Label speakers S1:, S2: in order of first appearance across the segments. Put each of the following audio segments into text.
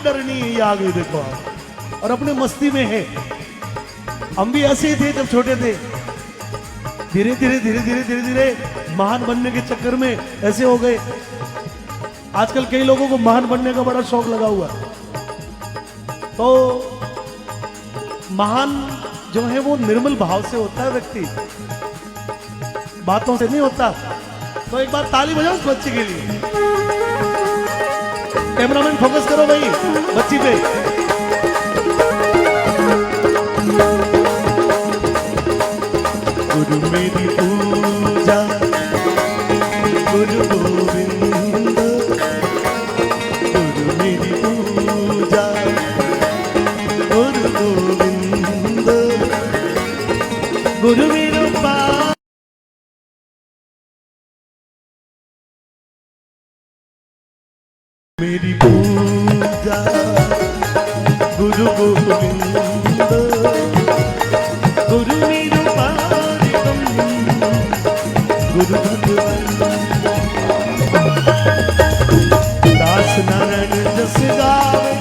S1: डर नहीं है, ये आ गई देखो आप, और अपने मस्ती में है। हम भी ऐसे ही थे जब छोटे थे, धीरे धीरे धीरे धीरे धीरे धीरे महान बनने के चक्कर में ऐसे हो गए। आजकल कई लोगों को महान बनने का बड़ा शौक लगा हुआ है। तो महान जो है वो निर्मल भाव से होता है व्यक्ति, बातों से नहीं होता। तो एक बार ताली बजाओ उस बच्चे के लिए। कैमरामैन फोकस करो भाई बच्ची पे। गुरु मेरी पूजा गुरु गोविंद, गुरु मेरी पूजा गुरु गोविंद, गुरु मेरा मेरी पूजा गुरु गोविंद, गुरु मेरा पारिकम गुरु भगवान। दास नारायण जस गावे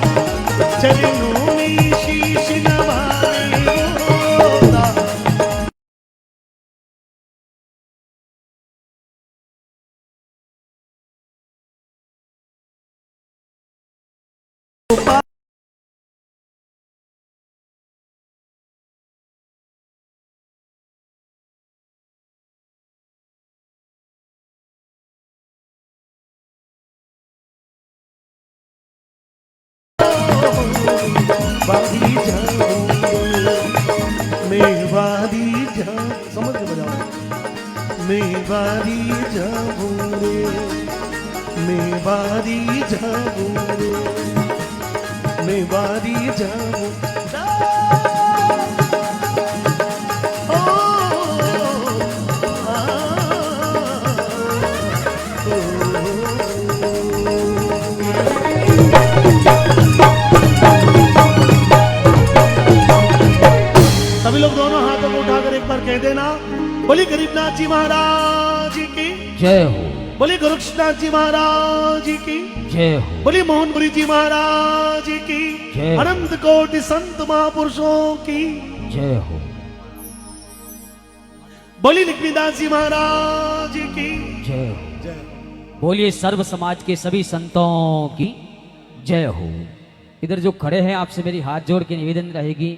S1: चरणों में शीश नवाए। वादी जाऊं, समझ के बजाओ। मैं वादी जाऊं रे, मैं वादी जाऊं रे, मैं वादी जाऊं। सभी लोग दोनों हाथों को उठाकर एक बार कह देना, बोली गरीबनाथ जी महाराज की
S2: जय हो,
S1: बोली गोरक्षनाथ जी महाराज की
S2: जय हो,
S1: बोली मोहनपुरी जी महाराज की
S2: जय हो,
S1: अनंत कोटि संत महापुरुषों की
S2: जय हो,
S1: बोली लक्ष्मीदास जी महाराज की
S2: जय हो,
S1: जय।
S2: बोलिए सर्व समाज के सभी संतों की जय हो। इधर जो खड़े हैं आपसे मेरी हाथ जोड़ के निवेदन रहेगी,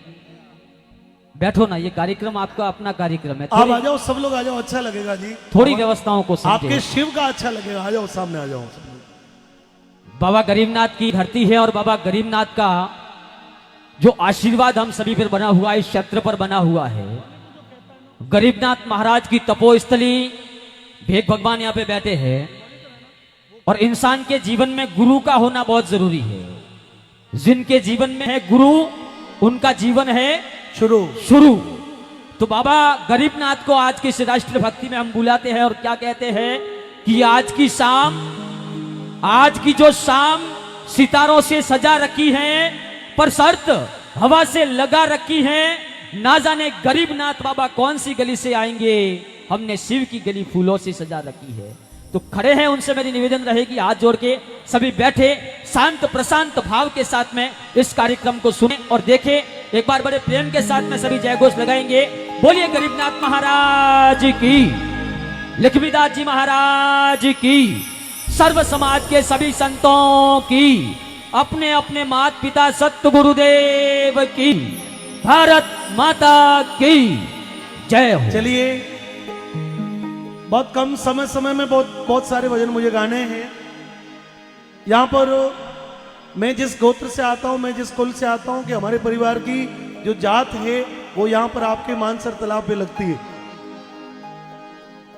S2: बैठो ना, ये कार्यक्रम आपका अपना कार्यक्रम है।
S1: आप आ जाओ, सब लोग आ जाओ, अच्छा लगेगा जी।
S2: थोड़ी व्यवस्थाओं को समझे।
S1: आपके शिव का अच्छा लगेगा, आ जाओ सामने आ जाओ।
S2: बाबा गरीबनाथ की धरती है और बाबा गरीबनाथ का जो आशीर्वाद हम सभी पर बना हुआ है, इस क्षेत्र पर बना हुआ है। गरीबनाथ महाराज की तपोस्थली, भेग भगवान यहाँ पे बैठे हैं। और इंसान के जीवन में गुरु का होना बहुत जरूरी है। जिनके जीवन में है गुरु, उनका जीवन है शुरू। तो बाबा गरीबनाथ को आज की राष्ट्र भक्ति में हम बुलाते हैं और क्या कहते हैं कि आज की शाम, आज की जो शाम सितारों से सजा रखी है, पर शर्त हवा से लगा रखी है। ना जाने गरीबनाथ बाबा कौन सी गली से आएंगे, हमने शिव की गली फूलों से सजा रखी है। तो खड़े हैं, उनसे मेरी निवेदन रहेगी हाथ जोड़ के सभी बैठे शांत प्रशांत भाव के साथ में इस कार्यक्रम को सुने और देखें। एक बार बड़े प्रेम के साथ में सभी जय घोष लगाएंगे। बोलिए गरीबनाथ महाराज की, लक्ष्मीदास जी महाराज की, सर्व समाज के सभी संतों की, अपने अपने माता पिता सत्य गुरुदेव की, भारत माता की जय हो।
S1: चलिए, बहुत कम समय में बहुत सारे भजन मुझे गाने हैं। यहाँ पर मैं जिस गोत्र से आता हूँ, मैं जिस कुल से आता हूँ, कि हमारे परिवार की जो जात है वो यहाँ पर आपके मानसर तालाब पे लगती है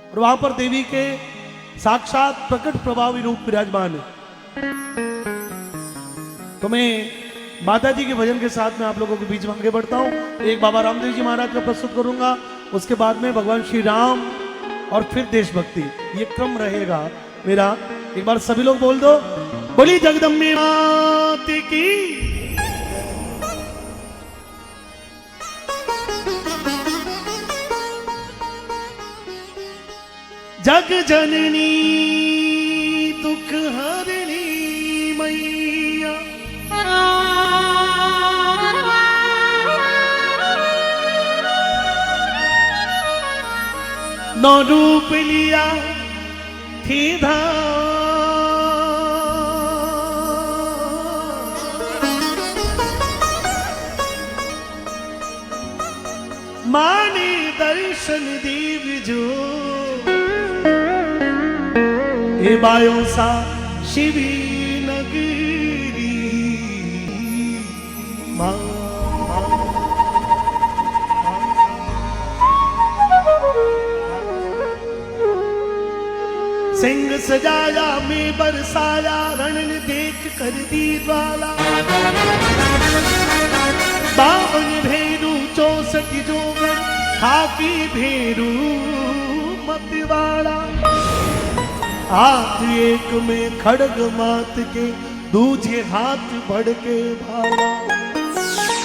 S1: और वहां पर देवी के साक्षात प्रकट प्रभावी रूप विराजमान है। तो मैं माता जी के भजन के साथ में आप लोगों के बीच में आगे बढ़ता हूँ। एक बाबा रामदेव जी महाराज का प्रस्तुत करूंगा, उसके बाद में भगवान श्री राम और फिर देशभक्ति, ये क्रम रहेगा मेरा। एक बार सभी लोग बोल दो, बोली जगदम्बे माता की। जग जननी दुख हरणी मैया, नो रूप लिया थी माने दर्शन दीव जो ए बायो सा शिवी नगरी मां सिंह सजाया में बरसाया रण देख कर दी ज्वाला बावन भेरू 64 जोगन खाकी भेरू मतवाला हाथ एक में खड़ग मात के दूजे हाथ बढ़ के भाला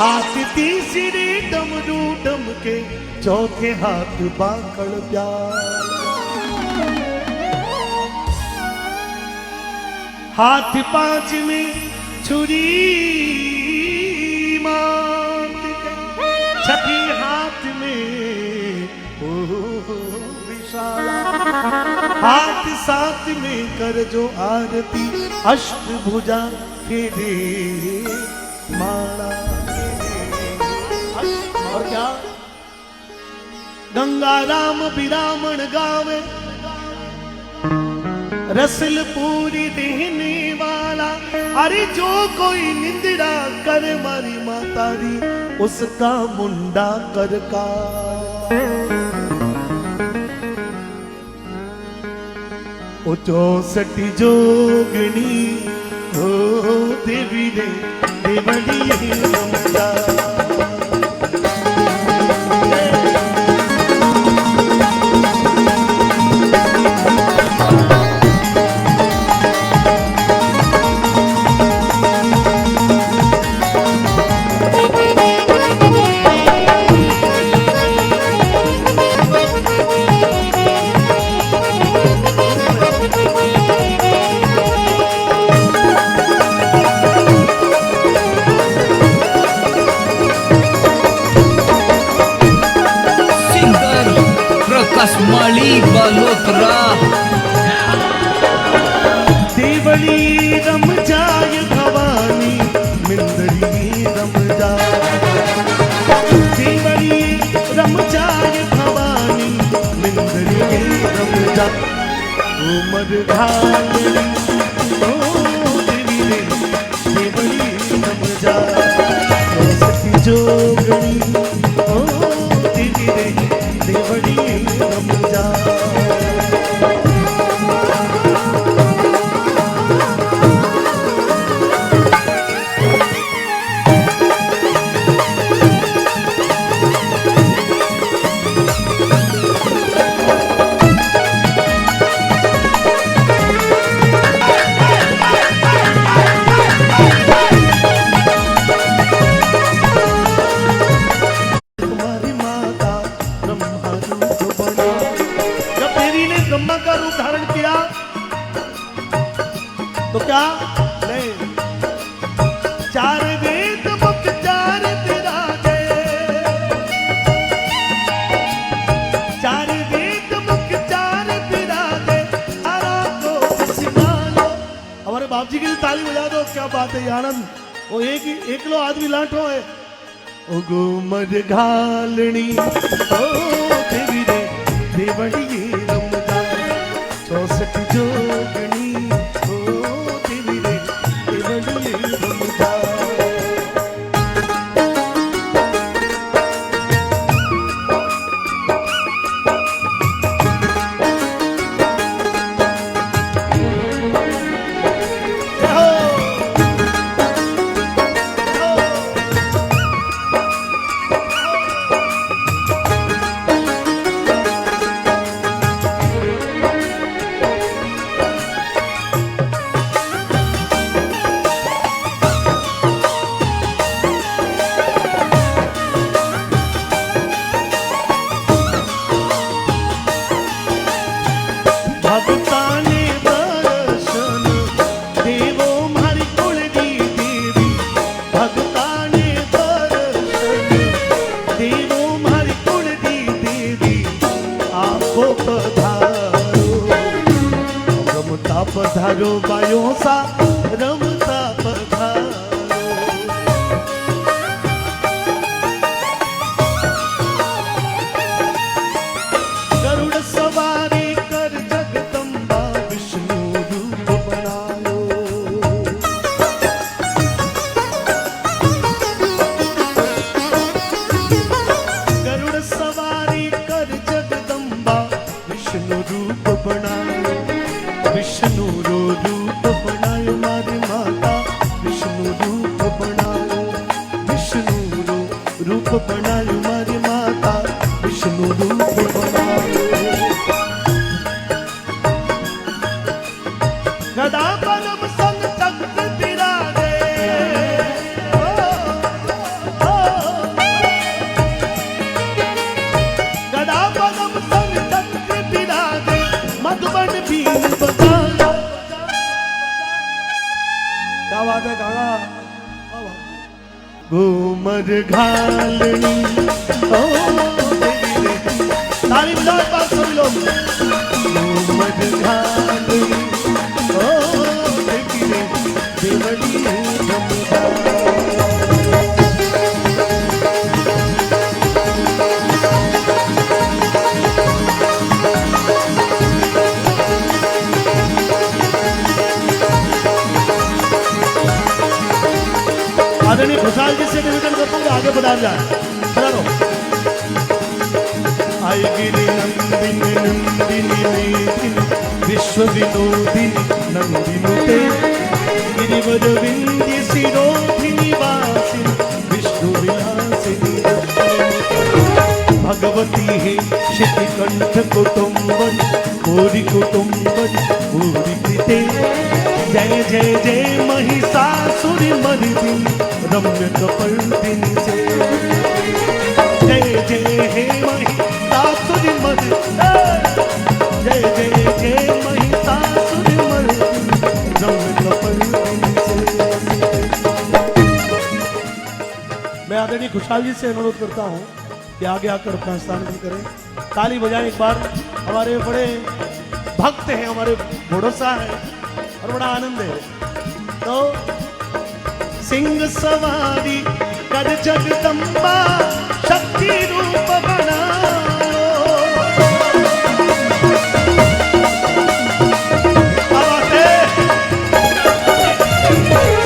S1: हाथ तीसरे डमरू डम के चौथे हाथ बाकड़ प्याला हाथ पांच में छुरी मात के छठी हाथ में विशाला हाथ साथ में कर जो आरती अष्ट भुजा फेरे माला और क्या गंगा राम विरामण गावे रसल पूरी देने वाला अरे जो कोई निंदा कर मारी मातारी उसका मुंडा कर का ओ 64 जोगनी हो देवी रे देवड़ी रमजा
S3: मणि बलोत्रा
S1: देवली रम जाय भवानी मिंदरी रम जाय देवली रम जाय भवानी मिंदरी रम जाय उमर घाल ओ देवी रे देवली रम जाय सखी जोगणी ओ देवी रे देवली रम जाय तो क्या नहीं चार वेद मुख चार तिरागे चार वेद मुख चार तिरागे हरा को सिखालो हमारे बाप जी के लिए ताली बजा दो क्या बात है आनंद वो एक लो आदमी लाठो है ओ गुमर घालनी ओ देवी रे देवड़ी रमजा 64 जोगनी सा रमता पधारो। गरुड़ सवारी कर जगदम्बा विष्णु रूप बनायो। गरुड़ सवारी कर जगदम्बा विष्णु रूप बनायो। विष्णु रो रूप बनायो मारी माता, विष्णु रूप बनायो। विष्णु रो रूप बनायो मारी माता, विष्णु रूप बनायो। गदा पद्म संग तख्त बिराजे, गदा पद्म संग तख्त बिराजे, मधुबन बीन बजायो। क्या बात है काका? घूमर घालनी ओ देवी रे, ताली बजाओ एक बार सभी लोग। घूमर घालनी ओ देवी रे, देवली रमदा। आदरणीय खुशहाल जी से निवेदन करता हूँ आगे बढ़ा जाए। चलो आई गिरी नंदिनी नंदिनी मेदिनी विश्व विनोदिनी नंदिनुते, गिरिवर विंध्य शिरोधिनी वासिनी विष्णु विलासिनी। भगवती है शिति कंठ कुटुंबन कोरि कुटुंबन कोरि कृते। जय जय जय महिषासुरी मर्दिनी रम्य कपर्दिनी से। जय जय हे महिषासुरी मर्दिनी, जय जय जय महिषासुरी मर्दिनी रम्य कपर्दिनी से। मैं आदरणीय खुशहाल जी से अनुरोध करता हूँ कि आगे आकर अपना स्थान भी करें। ताली बजाएं एक बार। हमारे बड़े भक्त हैं, हमारे भरोसा है और बड़ा आनंद है। तो सिंह सवारी कर जगदम्बा शक्ति रूप बनायो।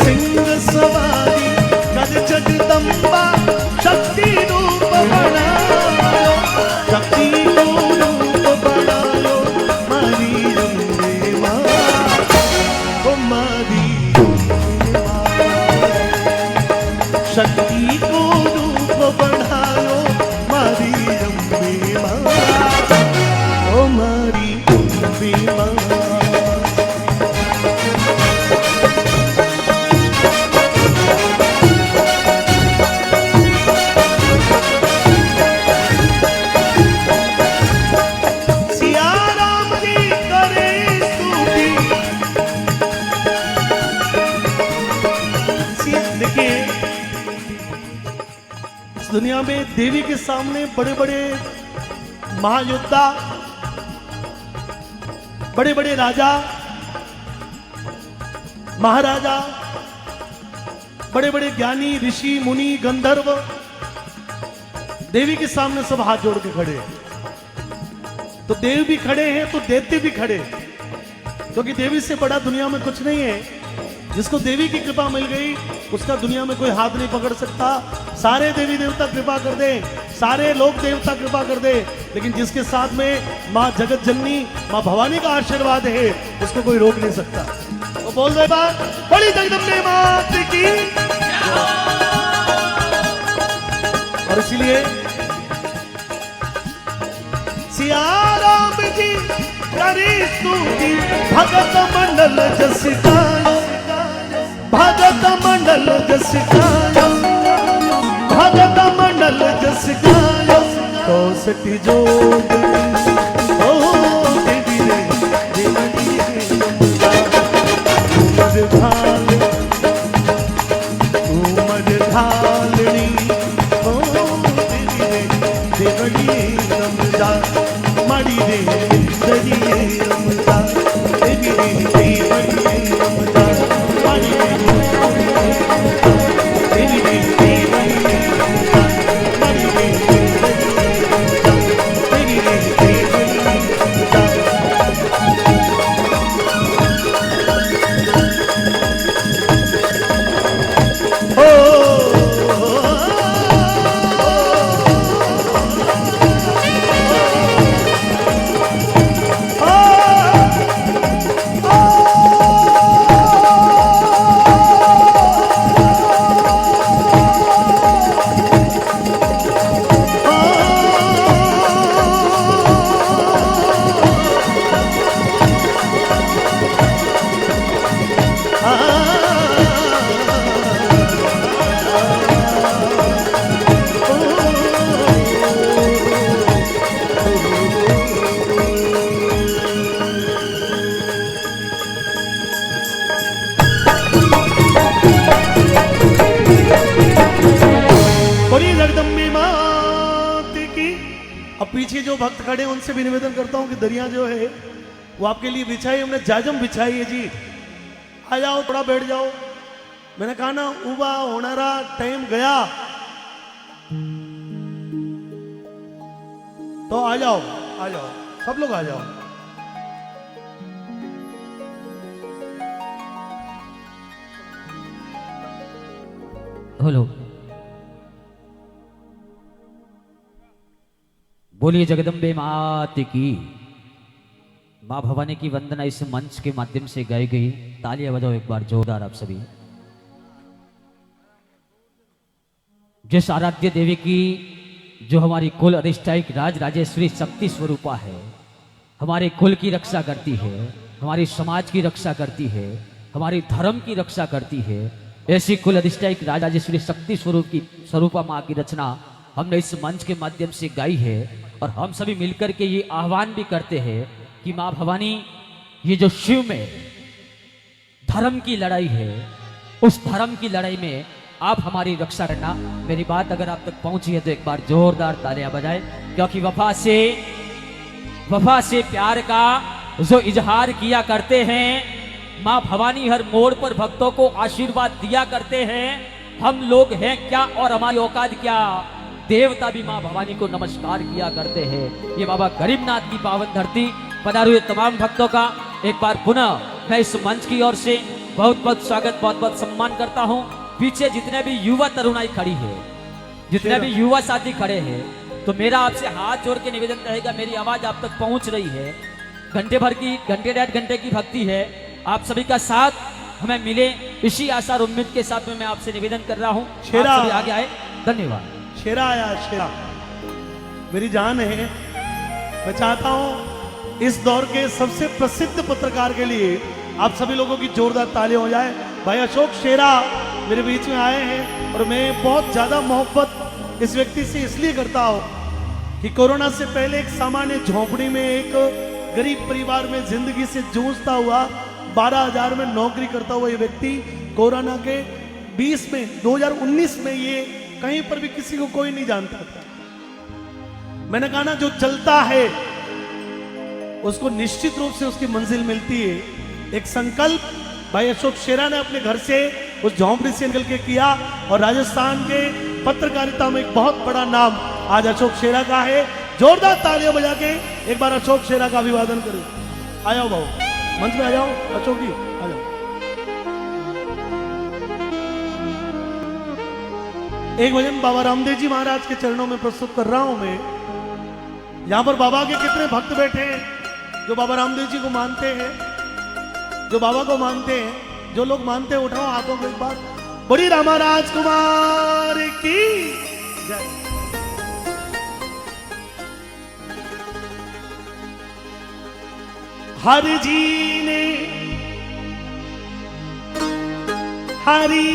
S1: सिंह सवारी कर जगदम्बा शक्ति रूप बनायो। शक्ति को रूप बनायो मारी रंगे माँ, ओ मारी शक्ति को रूप बढ़ायो मारी अम्बे माँ, ओ मारी अम्बे माँ। सिया राम जी करे स्तुति। देखिए इस दुनिया में देवी के सामने बड़े बड़े महायोद्धा, बड़े बड़े राजा महाराजा, बड़े बड़े ज्ञानी ऋषि मुनि गंधर्व देवी के सामने सब हाथ जोड़ के खड़े हैं। तो देव भी खड़े हैं तो देवते भी खड़े हैं, क्योंकि देवी से बड़ा दुनिया में कुछ नहीं है। जिसको देवी की कृपा मिल गई उसका दुनिया में कोई हाथ नहीं पकड़ सकता। सारे देवी देवता कृपा कर दे, सारे लोग देवता कृपा कर दे, लेकिन जिसके साथ में माँ जगत जननी माँ भवानी का आशीर्वाद है उसको कोई रोक नहीं सकता। तो बोल दो बात, बड़ी जगदम्बे मात की। और इसलिए सिया राम जी करी स्तुति, भगत मंडल जस गायो, भगत मंडल जस गायो, भगत मंडल जस गायो। कौसटी जोगनी ओ देवी रे देवनी उमर भाल, उमर भालनी ओ देवी रे देवनी रमदा, माड़ी रे दरिये रमदा, देवी रे देवनी रमदा। भक्त खड़े हैं उनसे भी निवेदन करता हूं कि दरिया जो है वो आपके लिए बिछाई, हमने जाजम बिछाई है जी। आ जाओ, थोड़ा बैठ जाओ। मैंने कहा ना उबा होनारा टाइम गया, तो आ जाओ, आ जाओ, सब लोग आ जाओ।
S2: हेलो, बोलिए जगदम्बे मात की। मां भवानी की वंदना इस मंच के माध्यम से गाई गई। तालियां बजाओ एक बार जोरदार आप सभी। जिस आराध्य देवी की, जो हमारी कुल अधिष्ठायक राज राजेश्वरी शक्ति स्वरूपा है, हमारे कुल की रक्षा करती है, हमारे समाज की रक्षा करती है, हमारी धर्म की रक्षा करती है, ऐसी कुल अधिष्ठायक राज राजेश्वरी शक्ति स्वरूपा माँ की रचना हमने इस मंच के माध्यम से गाई है। और हम सभी मिलकर के ये आह्वान भी करते हैं कि माँ भवानी, ये जो शिव में धर्म की लड़ाई है, उस धर्म की लड़ाई में आप हमारी रक्षा करना। मेरी बात अगर आप तक पहुंची है तो एक बार जोरदार तालियां बजाएं, क्योंकि वफा से प्यार का जो इजहार किया करते हैं, माँ भवानी हर मोड़ पर भक्तों को आशीर्वाद दिया करते हैं। हम लोग हैं क्या और हमारी औकात क्या, देवता भी माँ भवानी को नमस्कार किया करते हैं। ये बाबा गरीबनाथ की पावन धरती, पधारे हुए तमाम भक्तों का एक बार पुनः मैं इस मंच की ओर से बहुत बहुत स्वागत, बहुत बहुत सम्मान करता हूँ। पीछे जितने भी युवा तरुणाई खड़ी है, जितने भी युवा साथी खड़े हैं, तो मेरा आपसे हाथ जोड़ के निवेदन रहेगा, मेरी आवाज आप तक पहुंच रही है। घंटे भर की, घंटे 1.5 घंटे की भक्ति है, आप सभी का साथ हमें मिले, इसी आशा और उम्मीद के साथ में मैं आपसे निवेदन कर रहा हूँ।
S1: शेरा
S2: आप सभी आगे आए, धन्यवाद।
S1: शेरा आया, शेरा मेरी जान है। मैं चाहता हूं इस दौर के सबसे प्रसिद्ध पत्रकार के लिए आप सभी लोगों की जोरदार तालियां हो जाए। भाई अशोक शेरा मेरे बीच में आए हैं और मैं बहुत ज्यादा मोहब्बत इस व्यक्ति से इसलिए करता हूं कि कोरोना से पहले एक सामान्य झोंपड़ी में एक गरीब परिवार में जिंदगी से जूझता हुआ 12,000 में नौकरी करता हुआ ये व्यक्ति कोरोना के 2019 में ये कहीं पर भी किसी को कोई नहीं जानता था। मैंने कहा ना, जो चलता है उसको निश्चित रूप से उसकी मंजिल मिलती है। एक संकल्प भाई अशोक शेरा ने अपने घर से उस झोंपड़ी से निकल के किया और राजस्थान के पत्रकारिता में एक बहुत बड़ा नाम आज अशोक शेरा का है। जोरदार तालियां बजा के एक बार अशोक शेरा का अभिवादन करें। आ जाओ भाऊ, मंच में आ जाओ। अशोक जी आ जाओ। एक भजन बाबा रामदेव जी महाराज के चरणों में प्रस्तुत कर रहा हूं मैं। यहां पर बाबा के कितने भक्त बैठे हैं जो बाबा रामदेव जी को मानते हैं, जो बाबा को मानते हैं। जो लोग मानते हैं उठाओ हाथों को एक बार। बड़ी रामा राजकुमार की जय। हर जी ने हरी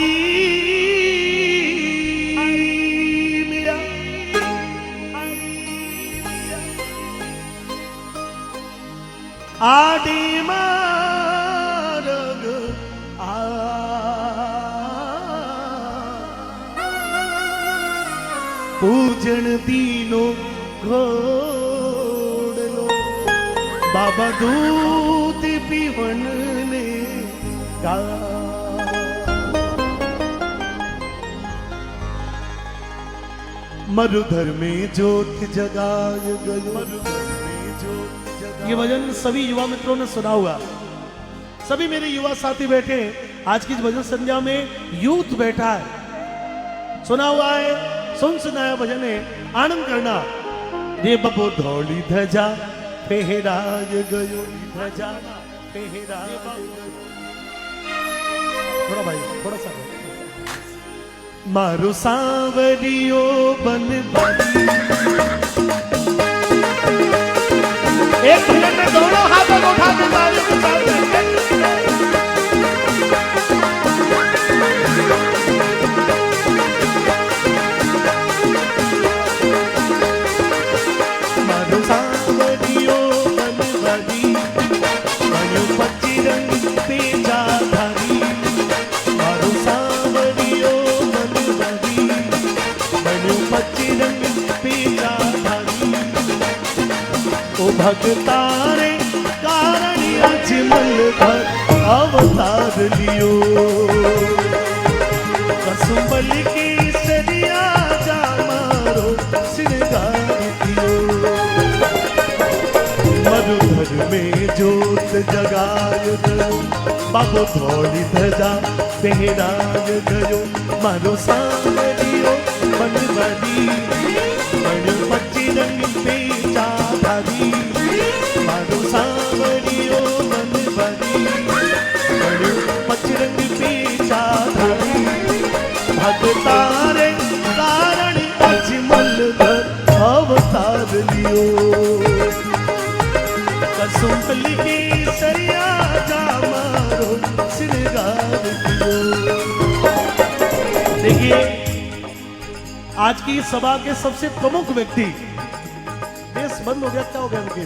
S1: मेरा आडे मारग पूजन दीनो घोड़ लो बाबा दूध पीवन ने गा। मरुधर में ज्योत जगाए गयो, मरुधर में ज्योत जगाए। ये भजन सभी युवा मित्रों ने सुना हुआ, सभी मेरे युवा साथी बैठे हैं। आज की इस भजन संध्या में यूथ बैठा है, सुना हुआ है, सुनाया भजन है, आनंद करना। रे बबो धौली ध्वजा फहराय गयो, ध्वजा फहराय गयो। थोड़ा भाई, थोड़ा सा मारो सांवरियो बन बनी। एक मिनट में दोनों हाथों को उठा के तालियों के साथ मारो सांवरियो बन बनी, बनो पच्ची रंग पे जाधारी। मारो सांवरियो बन बनी, बनो पच्ची रंग पे जाधारी। भगतारे कारण अजमल भर अवतार लियो कसुंबल की सरिया जा मारो श्रृंगार कियो मधुधर में जोत जगाय गयो बाबो थोड़ी धजा पहराय गयो मारो सांवरियो बनवारी बड़ पच्ची रंग पे चाधारी मारो सांवरियो बनवारी बड़ पच्ची रंग पे चाधारी भगतारे कारण अजमल धर अवतार लियो कसुंबल की सरिया जा मारो श्रृंगार कियो। देखिए आज की सभा के सबसे प्रमुख व्यक्ति, देश बंद हो गया, क्या हो गया इनके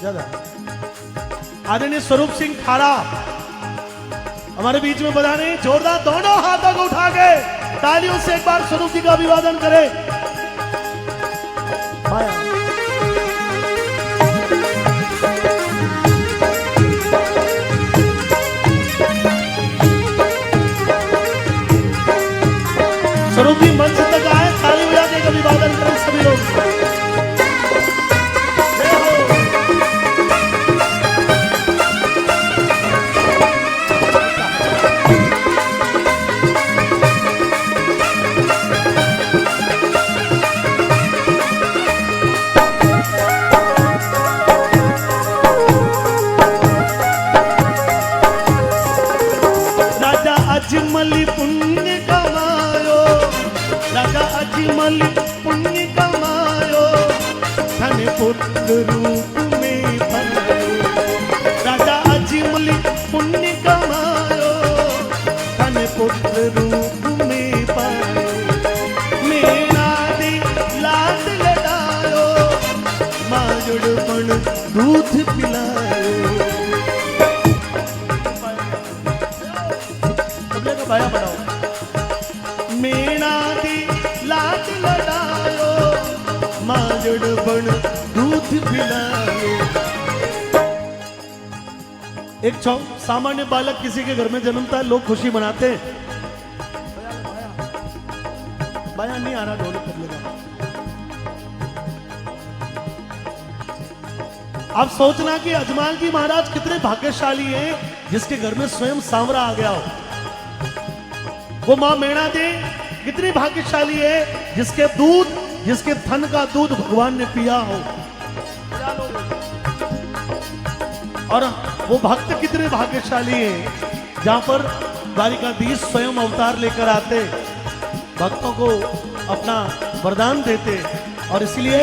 S1: ज्यादा, आदरणीय स्वरूप सिंह खारा हमारे बीच में बजा रहे हैं। जोरदार दोनों हाथों को उठा के तालियों से एक बार स्वरूप जी का अभिवादन करें। स्वरूप जी मंच तक आए, ताली बजा के अभिवादन करें सभी लोग। राजा अजमल पुण्य कमायो, राजा अजमल पुण्य कमायो, धन पुत्र रूप में बनायो। राजा अजमल पुण्य कमायो, धन पुत्र रूप में पायो। मेरा दे लाड लड़ायो, माँ जुड़पन दूध पिलायो। बाया बनाओ मेरा दी लाड लड़ायो, माजड़ बन दूध पिलायो। एक सामान्य बालक किसी के घर में जन्मता है, लोग खुशी मनाते हैं। बाया नहीं आ रहा, ढोलक कर लेगा। आप सोचना कि अजमाल जी महाराज कितने भाग्यशाली हैं जिसके घर में स्वयं सांवरा आ गया हो। वो मां मेणा दे कितनी भाग्यशाली है जिसके दूध, जिसके थन का दूध भगवान ने पिया हो। और वो भक्त कितने भाग्यशाली है जहां पर द्वारिकाधीश स्वयं अवतार लेकर आते, भक्तों को अपना वरदान देते। और इसलिए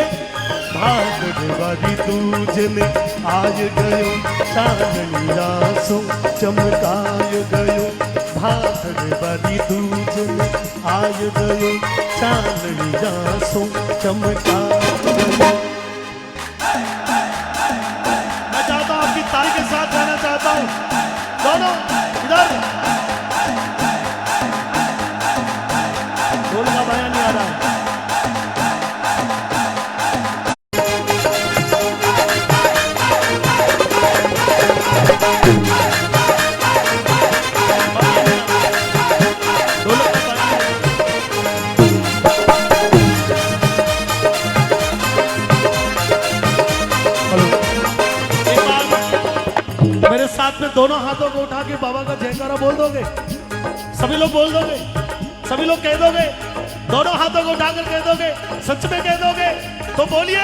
S1: भाग्यवादी तुझने आज गयो, चांदनी रासों चमकाय गयो। भाग्यवादी तुझने आज गयो, चांदनी रासों चमकाय गयो। मैं चाहता हूं आपकी ताली के साथ जाना चाहता हूं, दोनों इधर। ढोल का बयान नहीं आ रहा। मेरे साथ में दोनों हाथों को उठा के बाबा का जयकारा बोल दोगे? सभी लोग बोल दोगे? सभी लोग कह दोगे? दोनों हाथों को उठाकर कह दोगे? सच में कह दोगे? तो बोलिए,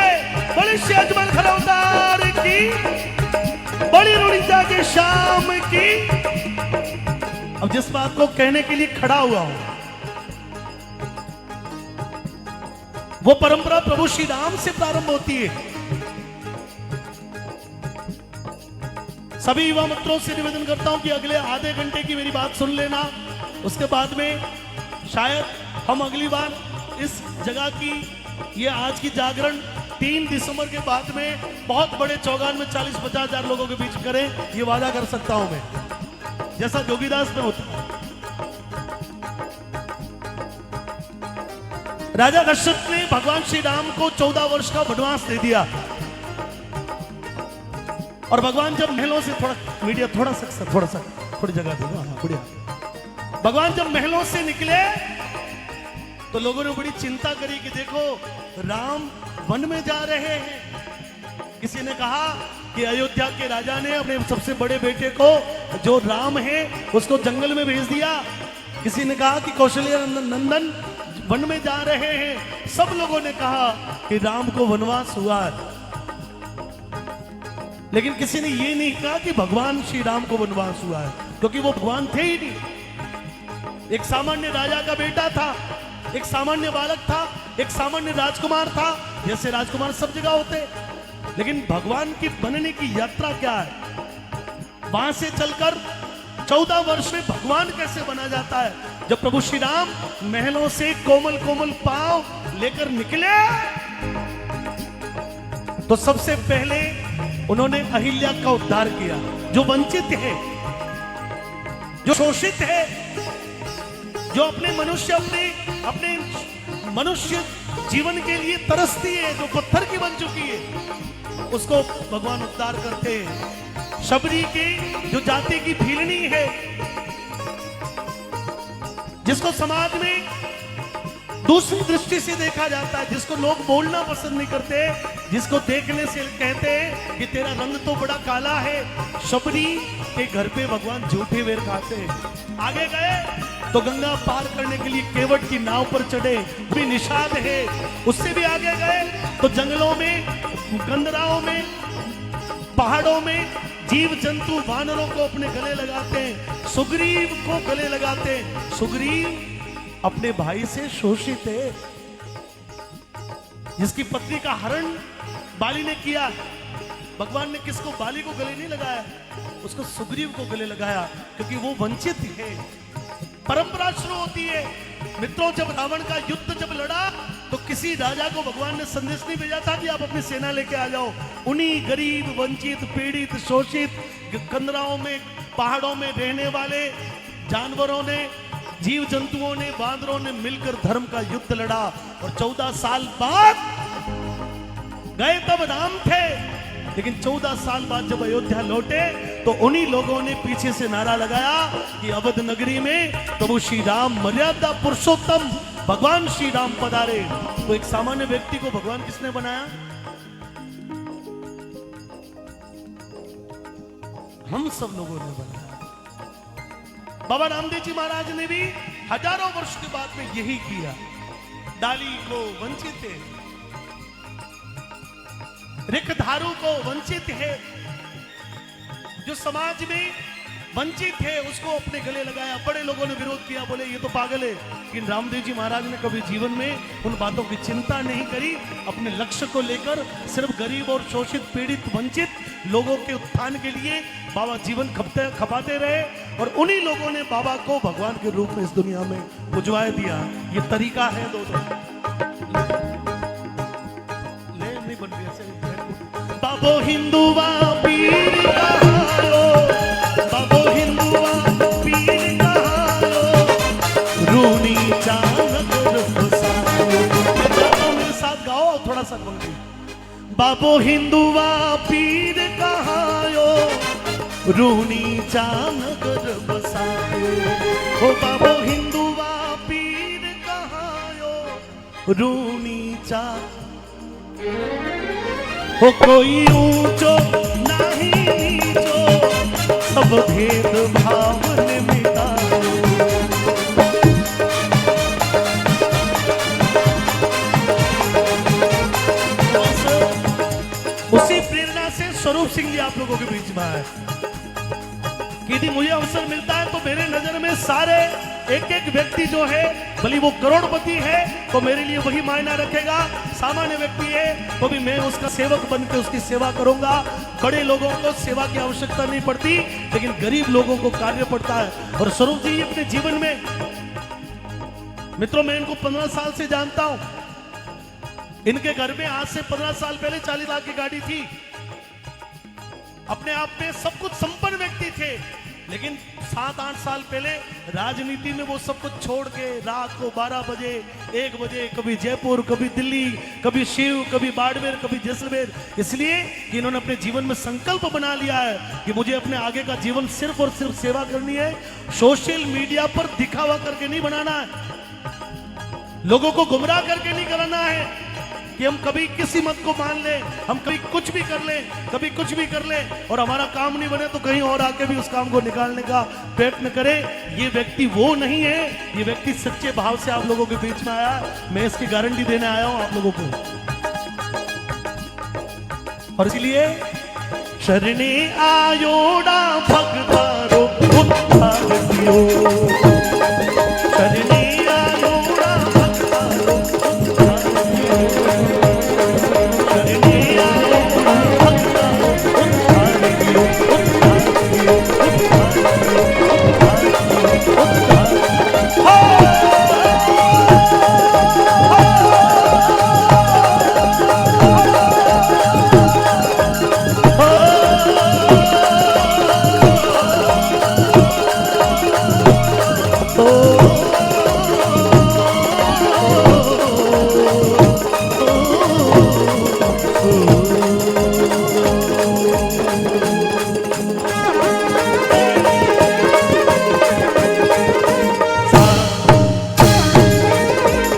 S1: बड़ी श्री अजमल खरौदार की, बड़ी रुड़ीजा के शाम की। अब जिस बात को कहने के लिए खड़ा हुआ हूं, वो परंपरा प्रभु श्री राम से प्रारंभ होती है। सभी युवा मित्रों से निवेदन करता हूं कि अगले आधे घंटे की मेरी बात सुन लेना। उसके बाद में शायद हम अगली बार इस जगह की, ये आज की जागरण 3 दिसंबर के बाद में बहुत बड़े चौगान में 40-50 हजार लोगों के बीच करें, ये वादा कर सकता हूं मैं, जैसा जोगीदास में होता। राजा दशरथ ने भगवान श्री राम को 14 वर्ष का वनवास दे दिया। और भगवान जब महलों से मीडिया थोड़ी जगह दे दो, हाँ, बढ़िया। भगवान जब महलों से निकले तो लोगों ने बड़ी चिंता करी कि देखो राम वन में जा रहे हैं। किसी ने कहा कि अयोध्या के राजा ने अपने सबसे बड़े बेटे को जो राम है उसको जंगल में भेज दिया। किसी ने कहा कि कौशल्य नंदन वन में जा रहे हैं। सब लोगों ने कहा कि राम को वनवास हुआ है, लेकिन किसी ने यह नहीं कहा कि भगवान श्री राम को वनवास हुआ है, क्योंकि वो भगवान थे ही नहीं। एक सामान्य राजा का बेटा था, एक सामान्य बालक था, एक सामान्य राजकुमार था, जैसे राजकुमार सब जगह होते। लेकिन भगवान की बनने की यात्रा क्या है, वहां से चलकर 14 वर्ष में भगवान कैसे बना जाता है। जब प्रभु श्री राम महलों से कोमल कोमल पांव लेकर निकले तो सबसे पहले उन्होंने अहिल्या का उद्धार किया, जो वंचित है, जो शोषित है, जो अपने मनुष्य जीवन के लिए तरसती है, जो पत्थर की बन चुकी है, उसको भगवान उद्धार करते हैं। शबरी के जो जाति की भीलनी है, जिसको समाज में दूसरी दृष्टि से देखा जाता है, जिसको लोग बोलना पसंद नहीं करते, जिसको देखने से कहते हैं कि तेरा रंग तो बड़ा काला है, शबरी के घर पे भगवान झूठे वेर खाते हैं। आगे गए तो गंगा पार करने के लिए केवट की नाव पर चढ़े, भी निषाद है। उससे भी आगे गए तो जंगलों में, कंदराओं में, पहाड़ों में जीव जंतु वानरों को अपने गले लगाते हैं, सुग्रीव को गले लगाते हैं। सुग्रीव अपने भाई से शोषित है, जिसकी पत्नी का हरण बाली ने किया। भगवान ने किसको, बाली को गले नहीं लगाया, उसको सुग्रीव को गले लगाया, क्योंकि वो वंचित है। परंपरा शुरू होती है। मित्रों, जब रावण का युद्ध जब लड़ा तो किसी राजा को भगवान ने संदेश नहीं भेजा था कि आप अपनी सेना लेके आ जाओ। उन्हीं गरीब, वंचित, पीड़ित, शोषित कंदराओं में, पहाड़ों में रहने वाले जानवरों ने, जीव जंतुओं ने, बांदरों ने मिलकर धर्म का युद्ध लड़ा। और 14 साल बाद गए तब राम थे, लेकिन 14 साल बाद जब अयोध्या लौटे तो उन्हीं लोगों ने पीछे से नारा लगाया कि अवध नगरी में प्रभु श्री राम, मर्यादा पुरुषोत्तम भगवान श्री राम पधारे। तो एक सामान्य व्यक्ति को भगवान किसने बनाया? हम सब लोगों ने बनाया। बाबा रामदेव जी महाराज ने भी हजारों वर्ष के बाद में यही किया। डाली को वंचित है, रिकधारू को वंचित है, जो समाज में वंचित है उसको अपने गले लगाया। बड़े लोगों ने विरोध किया, बोले ये तो पागल है। लेकिन रामदेव जी महाराज ने कभी जीवन में उन बातों की चिंता नहीं करी। अपने लक्ष्य को लेकर सिर्फ गरीब और शोषित, पीड़ित, वंचित लोगों के उत्थान के लिए बाबा जीवन खपाते रहे। और उन्हीं लोगों ने बाबा को भगवान के रूप में इस दुनिया में पुजवा दिया। ये तरीका है दोस्तों। ले नहीं बन रही ऐसे। बाबो हिंदुआ पीर कहायो, बाबो हिंदुआ पीर कहायो, रूनी चानक बसायो। मेरे साथ गाओ, थोड़ा सा बोलिए। बाबो हिंदुआ पीर कहायो, रूनी चानक बसायो। ओ बाबो हिंदुआ पीर कहायो, रूनी चा हो कोई ऊंचो नहीं नीचो, सब भेद भाव ने मिटाओ। उसी प्रेरणा से स्वरूप सिंह जी आप लोगों के बीच में आए कि यदि मुझे अवसर मिलता है तो मेरे नजर में सारे एक एक व्यक्ति जो है, भले वो करोड़पति है तो मेरे लिए वही मायना रखेगा। सामान्य व्यक्ति है तो भी मैं उसका सेवक बनकर उसकी सेवा करूंगा। बड़े लोगों को सेवा की आवश्यकता नहीं पड़ती, लेकिन गरीब लोगों को कार्य पड़ता है। और स्वरूप जी अपने जीवन में, मित्रों मैं इनको 15 साल से जानता हूं। इनके घर में आज से 15 साल पहले 40 लाख की गाड़ी थी। अपने आप में सब कुछ संपन्न व्यक्ति थे, लेकिन 7-8 साल पहले राजनीति में वो सब कुछ छोड़ के रात को 12 बजे 1 बजे कभी जयपुर, कभी दिल्ली, कभी शिव, कभी बाड़मेर, कभी जैसलमेर, इसलिए कि इन्होंने अपने जीवन में संकल्प बना लिया है कि मुझे अपने आगे का जीवन सिर्फ और सिर्फ सेवा करनी है। सोशल मीडिया पर दिखावा करके नहीं बनाना है, लोगों को गुमराह करके नहीं कराना है कि हम कभी किसी मत को मान ले, हम कभी कुछ भी कर ले, कभी कुछ भी कर ले और हमारा काम नहीं बने तो कहीं और आके भी उस काम को निकालने का प्रयत्न करे। ये व्यक्ति वो नहीं है, ये व्यक्ति सच्चे भाव से आप लोगों के बीच में आया, मैं इसकी गारंटी देने आया हूं आप लोगों को। और इसलिए शरणे आयोडा भगवारो उद्धार दियो, शरणे आयोडा भगवारो उद्धार दियो, शरणे आयोडा भगवारो उद्धार दियो, उद्धार दियो, उद्धार दियो, उद्धार दियो, उद्धार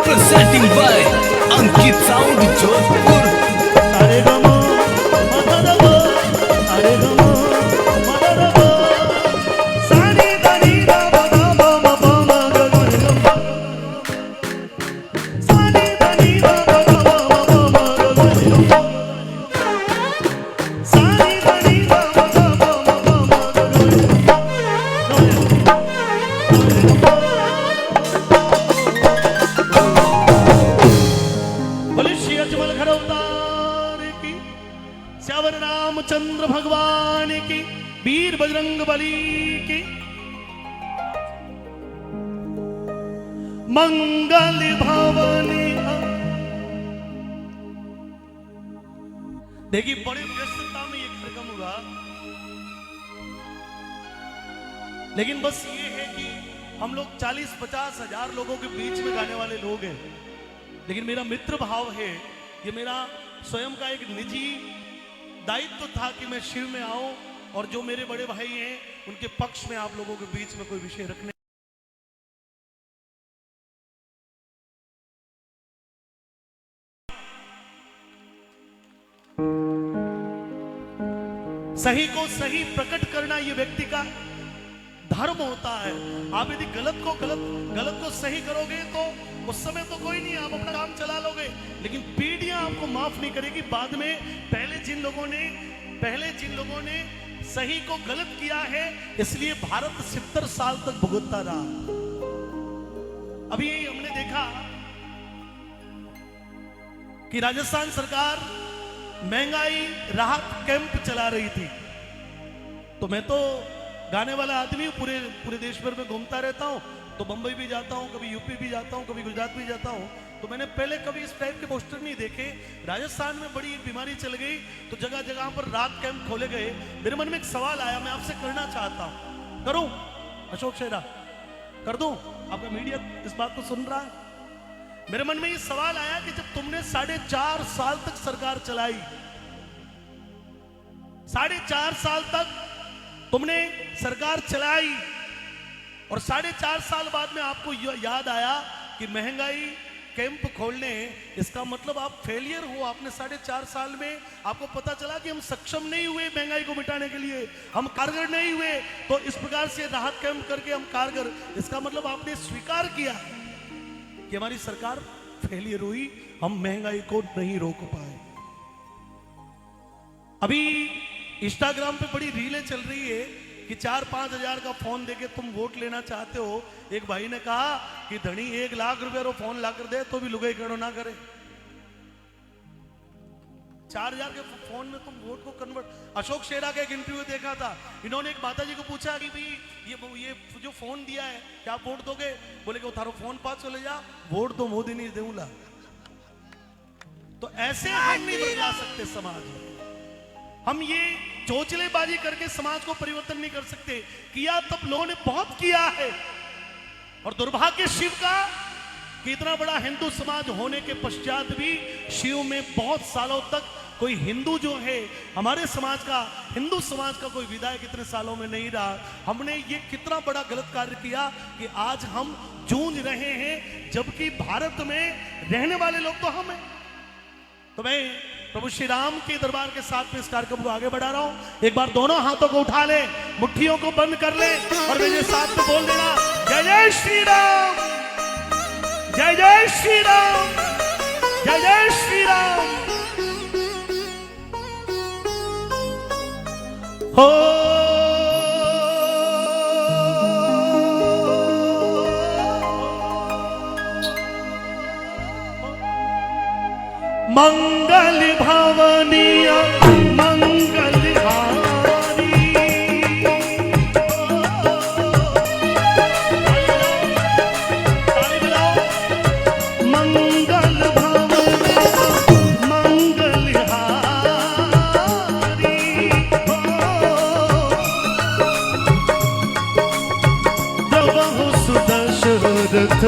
S3: Presenting by Ankit Sound Jodhpur.
S1: अरे गमो मदरगो, अरे गमो मदरगो, सानी दानी दा बगा बम बम गगन, सानी दानी दा बगा बम बम गगन, सानी दानी दा बगा बम बम गगन। बोले श्री अजमल खरौतार की, श्यावर रामचंद्र भगवान की, वीर बजरंग बली की, मंगल भवनी। देखिए बड़ी व्यस्तता में ये कार्यक्रम हुआ, लेकिन बस ये है कि हम लोग 40-50 हजार लोगों के बीच में गाने वाले लोग हैं, लेकिन मेरा मित्र भाव है, ये मेरा स्वयं का एक निजी दायित्व था कि मैं शिव में आऊं और जो मेरे बड़े भाई हैं उनके पक्ष में आप लोगों के बीच में कोई विषय रखने। सही को सही प्रकट करना ये व्यक्ति का धर्म होता है। आप यदि गलत को सही करोगे तो उस समय तो कोई नहीं, आप अपना काम चला लोगे, लेकिन पीढ़ियां आपको माफ नहीं करेगी बाद में। पहले जिन लोगों ने सही को गलत किया है, इसलिए भारत 70 साल तक भुगतता रहा। अभी हमने देखा कि राजस्थान सरकार महंगाई राहत कैंप चला रही थी, तो मैं तो गाने वाला आदमी हूं, पूरे देश भर में घूमता रहता हूं, तो बंबई भी जाता हूं, कभी यूपी भी जाता हूं, कभी गुजरात भी जाता हूं, तो मैंने पहले कभी इस टाइप के पोस्टर नहीं देखे। राजस्थान में बड़ी बीमारी चल गई तो जगह जगह पर रात कैंप खोले गए। मेरे मन में एक सवाल आया, मैं आपसे करना चाहता हूं, करूं अशोक शेरा, कर दूं? आपका मीडिया इस बात को सुन रहा है। मेरे मन में ये सवाल आया कि जब तुमने 4.5 साल तक सरकार चलाई, 4.5 साल तक तुमने सरकार चलाई और 4.5 साल बाद में आपको याद आया कि महंगाई कैंप खोलने, इसका मतलब आप फेलियर हो। आपने 4.5 साल में आपको पता चला कि हम सक्षम नहीं हुए महंगाई को मिटाने के लिए, हम कारगर नहीं हुए, तो इस प्रकार से राहत कैंप करके हम कारगर, इसका मतलब आपने स्वीकार किया कि हमारी सरकार फेलियर हुई, हम महंगाई को नहीं रोक पाए। अभी इंस्टाग्राम पे बड़ी रीलें चल रही है कि 4-5 हजार का फोन देके तुम वोट लेना चाहते हो। एक भाई ने कहा कि धनी 1 लाख रुपए रो फोन ला कर दे तो भी लुगाई करो ना करे। 4,000 के फोन में तुम वोट को कन्वर्ट। अशोक शेरा का एक इंटरव्यू देखा था, इन्होंने एक माता जी को पूछा कि भाई ये जो फोन दिया है क्या आप वोट दोगे? बोले कि थारो फोन पास चले जा, वोट तो मोदी नहीं दूंगा। तो ऐसे हम नहीं बदला सकते समाज। हम ये चोचलेबाजी करके समाज को परिवर्तन नहीं कर सकते। किया तब लोगों ने बहुत किया है, और दुर्भाग्य शिव का कि इतना बड़ा हिंदू समाज होने के पश्चात भी शिव में बहुत सालों तक कोई हिंदू जो है, हमारे समाज का, हिंदू समाज का कोई विधायक इतने सालों में नहीं रहा। हमने ये कितना बड़ा गलत कार्य किया कि आज हम जूझ रहे हैं, जबकि भारत में रहने वाले लोग तो हम हैं। तो मैं प्रभु श्री राम के दरबार के साथ में इस कार्यक्रम को आगे बढ़ा रहा हूं। एक बार दोनों हाथों को उठा ले, मुट्ठियों को बंद कर ले और मेरे साथ में बोल देना, जय जय श्री राम, जय जय श्री राम, जय जय श्री राम। हो मंगल भवनीय मंगल हारी, मंगल भवनीय मंगल हारी, प्रभु सुदशरथ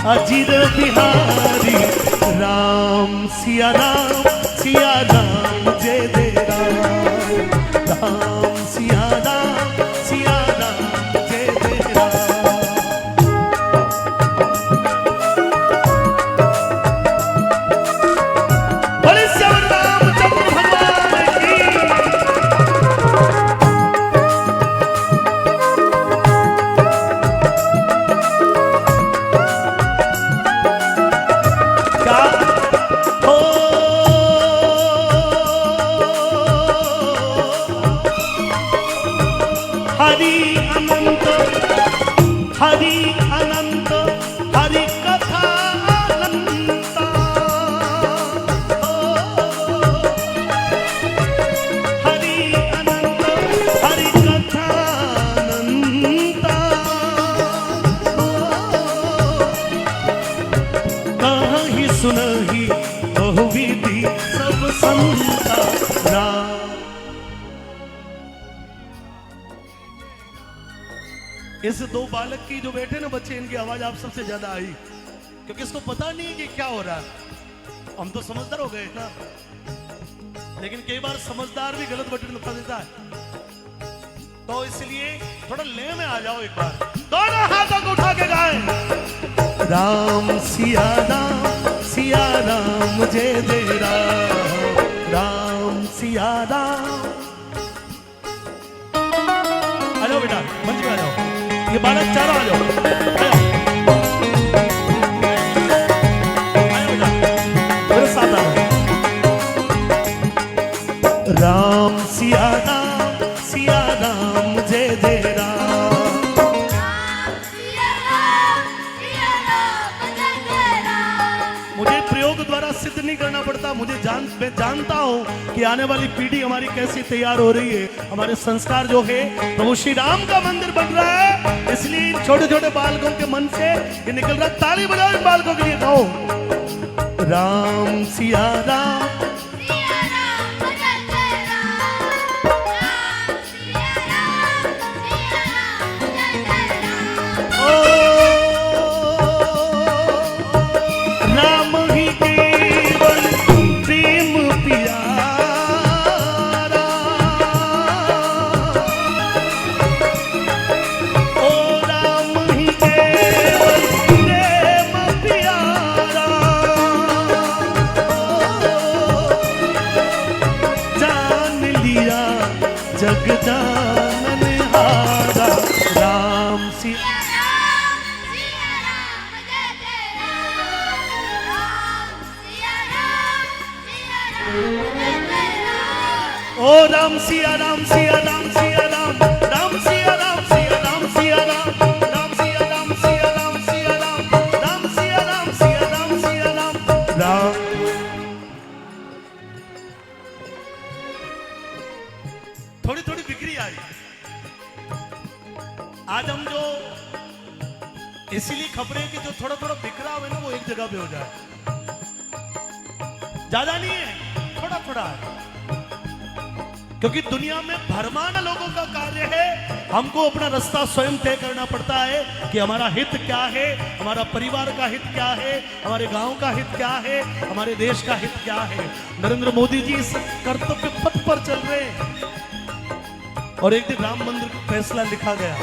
S1: अजिर बिहारी, राम सिया राम जय जय राम, राम सिया राम जय जय राम। बोले श्याम रामचंद्र भगवान की। क्या हो हरि अनंत, हरि अनंत, हरि कथा अनंता, हरि अनंत, हरि कथा अनंता, कहीं सुनहि बहुविधि सब संता, राम। इस दो बालक की जो बैठे ना बच्चे, इनकी आवाज आप सबसे ज्यादा आई, क्योंकि इसको पता नहीं है कि क्या हो रहा है। हम तो समझदार हो गए ना, लेकिन कई बार समझदार भी गलत बटन दबा देता है। तो इसलिए थोड़ा ले में आ जाओ, एक बार दोनों हाथों को उठा के गाएं, राम सिया राम जय जय राम, राम सिया राम। आ जाओ बेटा, मंच पे आ जाओ, ये बालक चारों आ जाओ, आयो बेटा, मेरे साथ आ जाओ। राम सिया राम जय जय राम, मुझे प्रयोग द्वारा सिद्ध नहीं करना पड़ता। मैं जानता हूं कि आने वाली पीढ़ी हमारी कैसी तैयार हो रही है। हमारे संस्कार जो है, प्रभु श्री राम का मंदिर बन रहा है, इसलिए इन छोटे छोटे बालकों के मन से ये निकल रहा। ताली बजाओ इन बालकों के लिए, कहो राम सिया राम, जग जानन हारा, राम सिया ओ राम सिया राम सिया राम सिया राम, राम सिया राम सिया राम सिया राम, राम सिया राम सिया राम सिया राम, राम सिया राम सिया राम सिया राम, राम। थोड़ी थोड़ी बिक्री आ रही। आज हम जो इसीलिए खबरें कि जो थोड़ा थोड़ा बिखरा हुआ है ना, वो एक जगह पे हो जाए, ज्यादा नहीं है, थोड़ा थोड़ा है। क्योंकि दुनिया में भरमाना लोगों का कार्य है। हमको अपना रास्ता स्वयं तय करना पड़ता है कि हमारा हित क्या है, हमारा परिवार का हित क्या है, हमारे गांव का हित क्या है, हमारे देश का हित क्या है। नरेंद्र मोदी जी इस कर्तव्य पथ पर चल रहे हैं और एक दिन राम मंदिर का फैसला लिखा गया।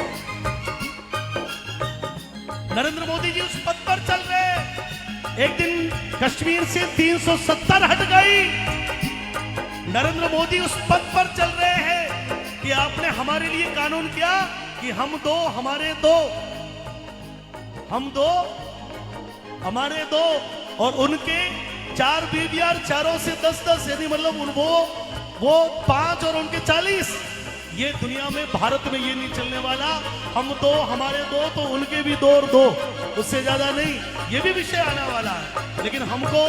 S1: नरेंद्र मोदी जी उस पथ पर चल रहे हैं। एक दिन कश्मीर से 370 हट गई। नरेंद्र मोदी उस पथ पर चल रहे हैं कि आपने हमारे लिए कानून किया कि हम दो हमारे दो, हम दो हमारे दो, और उनके 4 बीवियां, चारों से 10-10, यानी मतलब वो 5 और उनके 40। ये दुनिया में, भारत में ये नहीं चलने वाला। हम दो हमारे दो, तो उनके भी 2 और 2, उससे ज्यादा नहीं। ये भी विषय आने वाला है, लेकिन हमको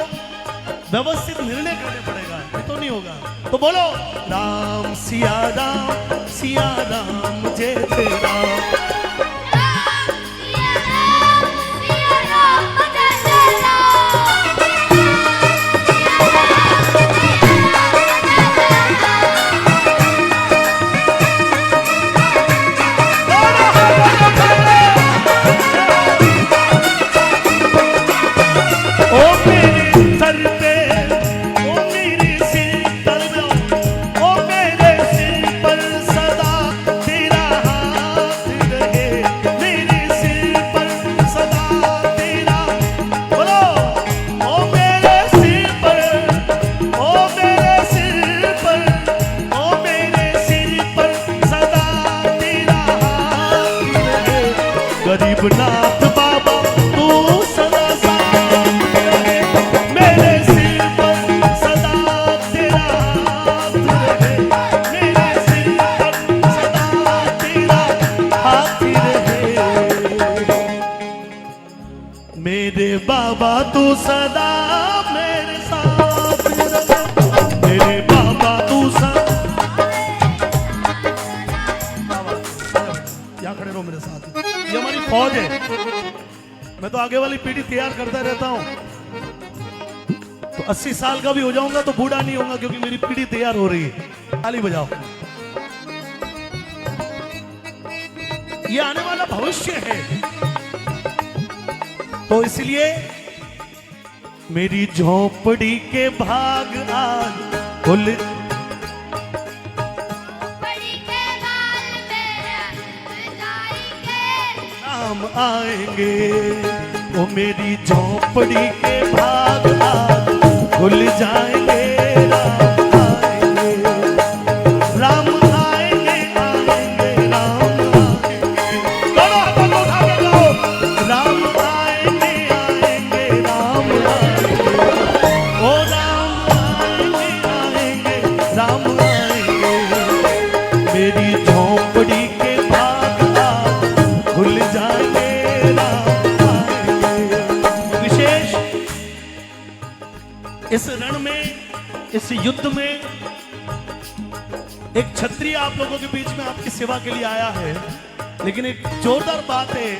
S1: व्यवस्थित निर्णय करने पड़ेगा, ये तो नहीं होगा। तो बोलो राम सिया राम जय जय राम। गरीबनाथ बाबा तू सदा साथ रहे, मेरे सिर पर सदा तेरा हाथ रहे, मेरे सिर पर सदा तेरा हाथ रहे। मेरे बाबा तू सदा मेरे साथ रहे, मेरे बाबा तू सदा। यहाँ खड़े रहो मेरे साथ, ये हमारी फौज है। मैं तो आगे वाली पीढ़ी तैयार करता रहता हूं। तो 80 साल का भी हो जाऊंगा तो बूढ़ा नहीं होगा, क्योंकि मेरी पीढ़ी तैयार हो रही है। ताली बजाओ। ये आने वाला भविष्य है। तो इसलिए मेरी झोपड़ी के भाग आज खुल, आएंगे वो मेरी झोपड़ी के भाग आज खुल जाएंगे। राम आएंगे, राम आएंगे, राम आएंगे, दोनों हाथों को उठा के गाओ। राम आएंगे, आएंगे, राम आएंगे, ओ राम आएंगे, आएंगे, राम आएंगे। मेरी झोपड़ी के भाग आज खुल जाएंगे। इस रण में, इस युद्ध में एक क्षत्रिय आप लोगों के बीच में आपकी सेवा के लिए आया है। लेकिन एक जोरदार बात है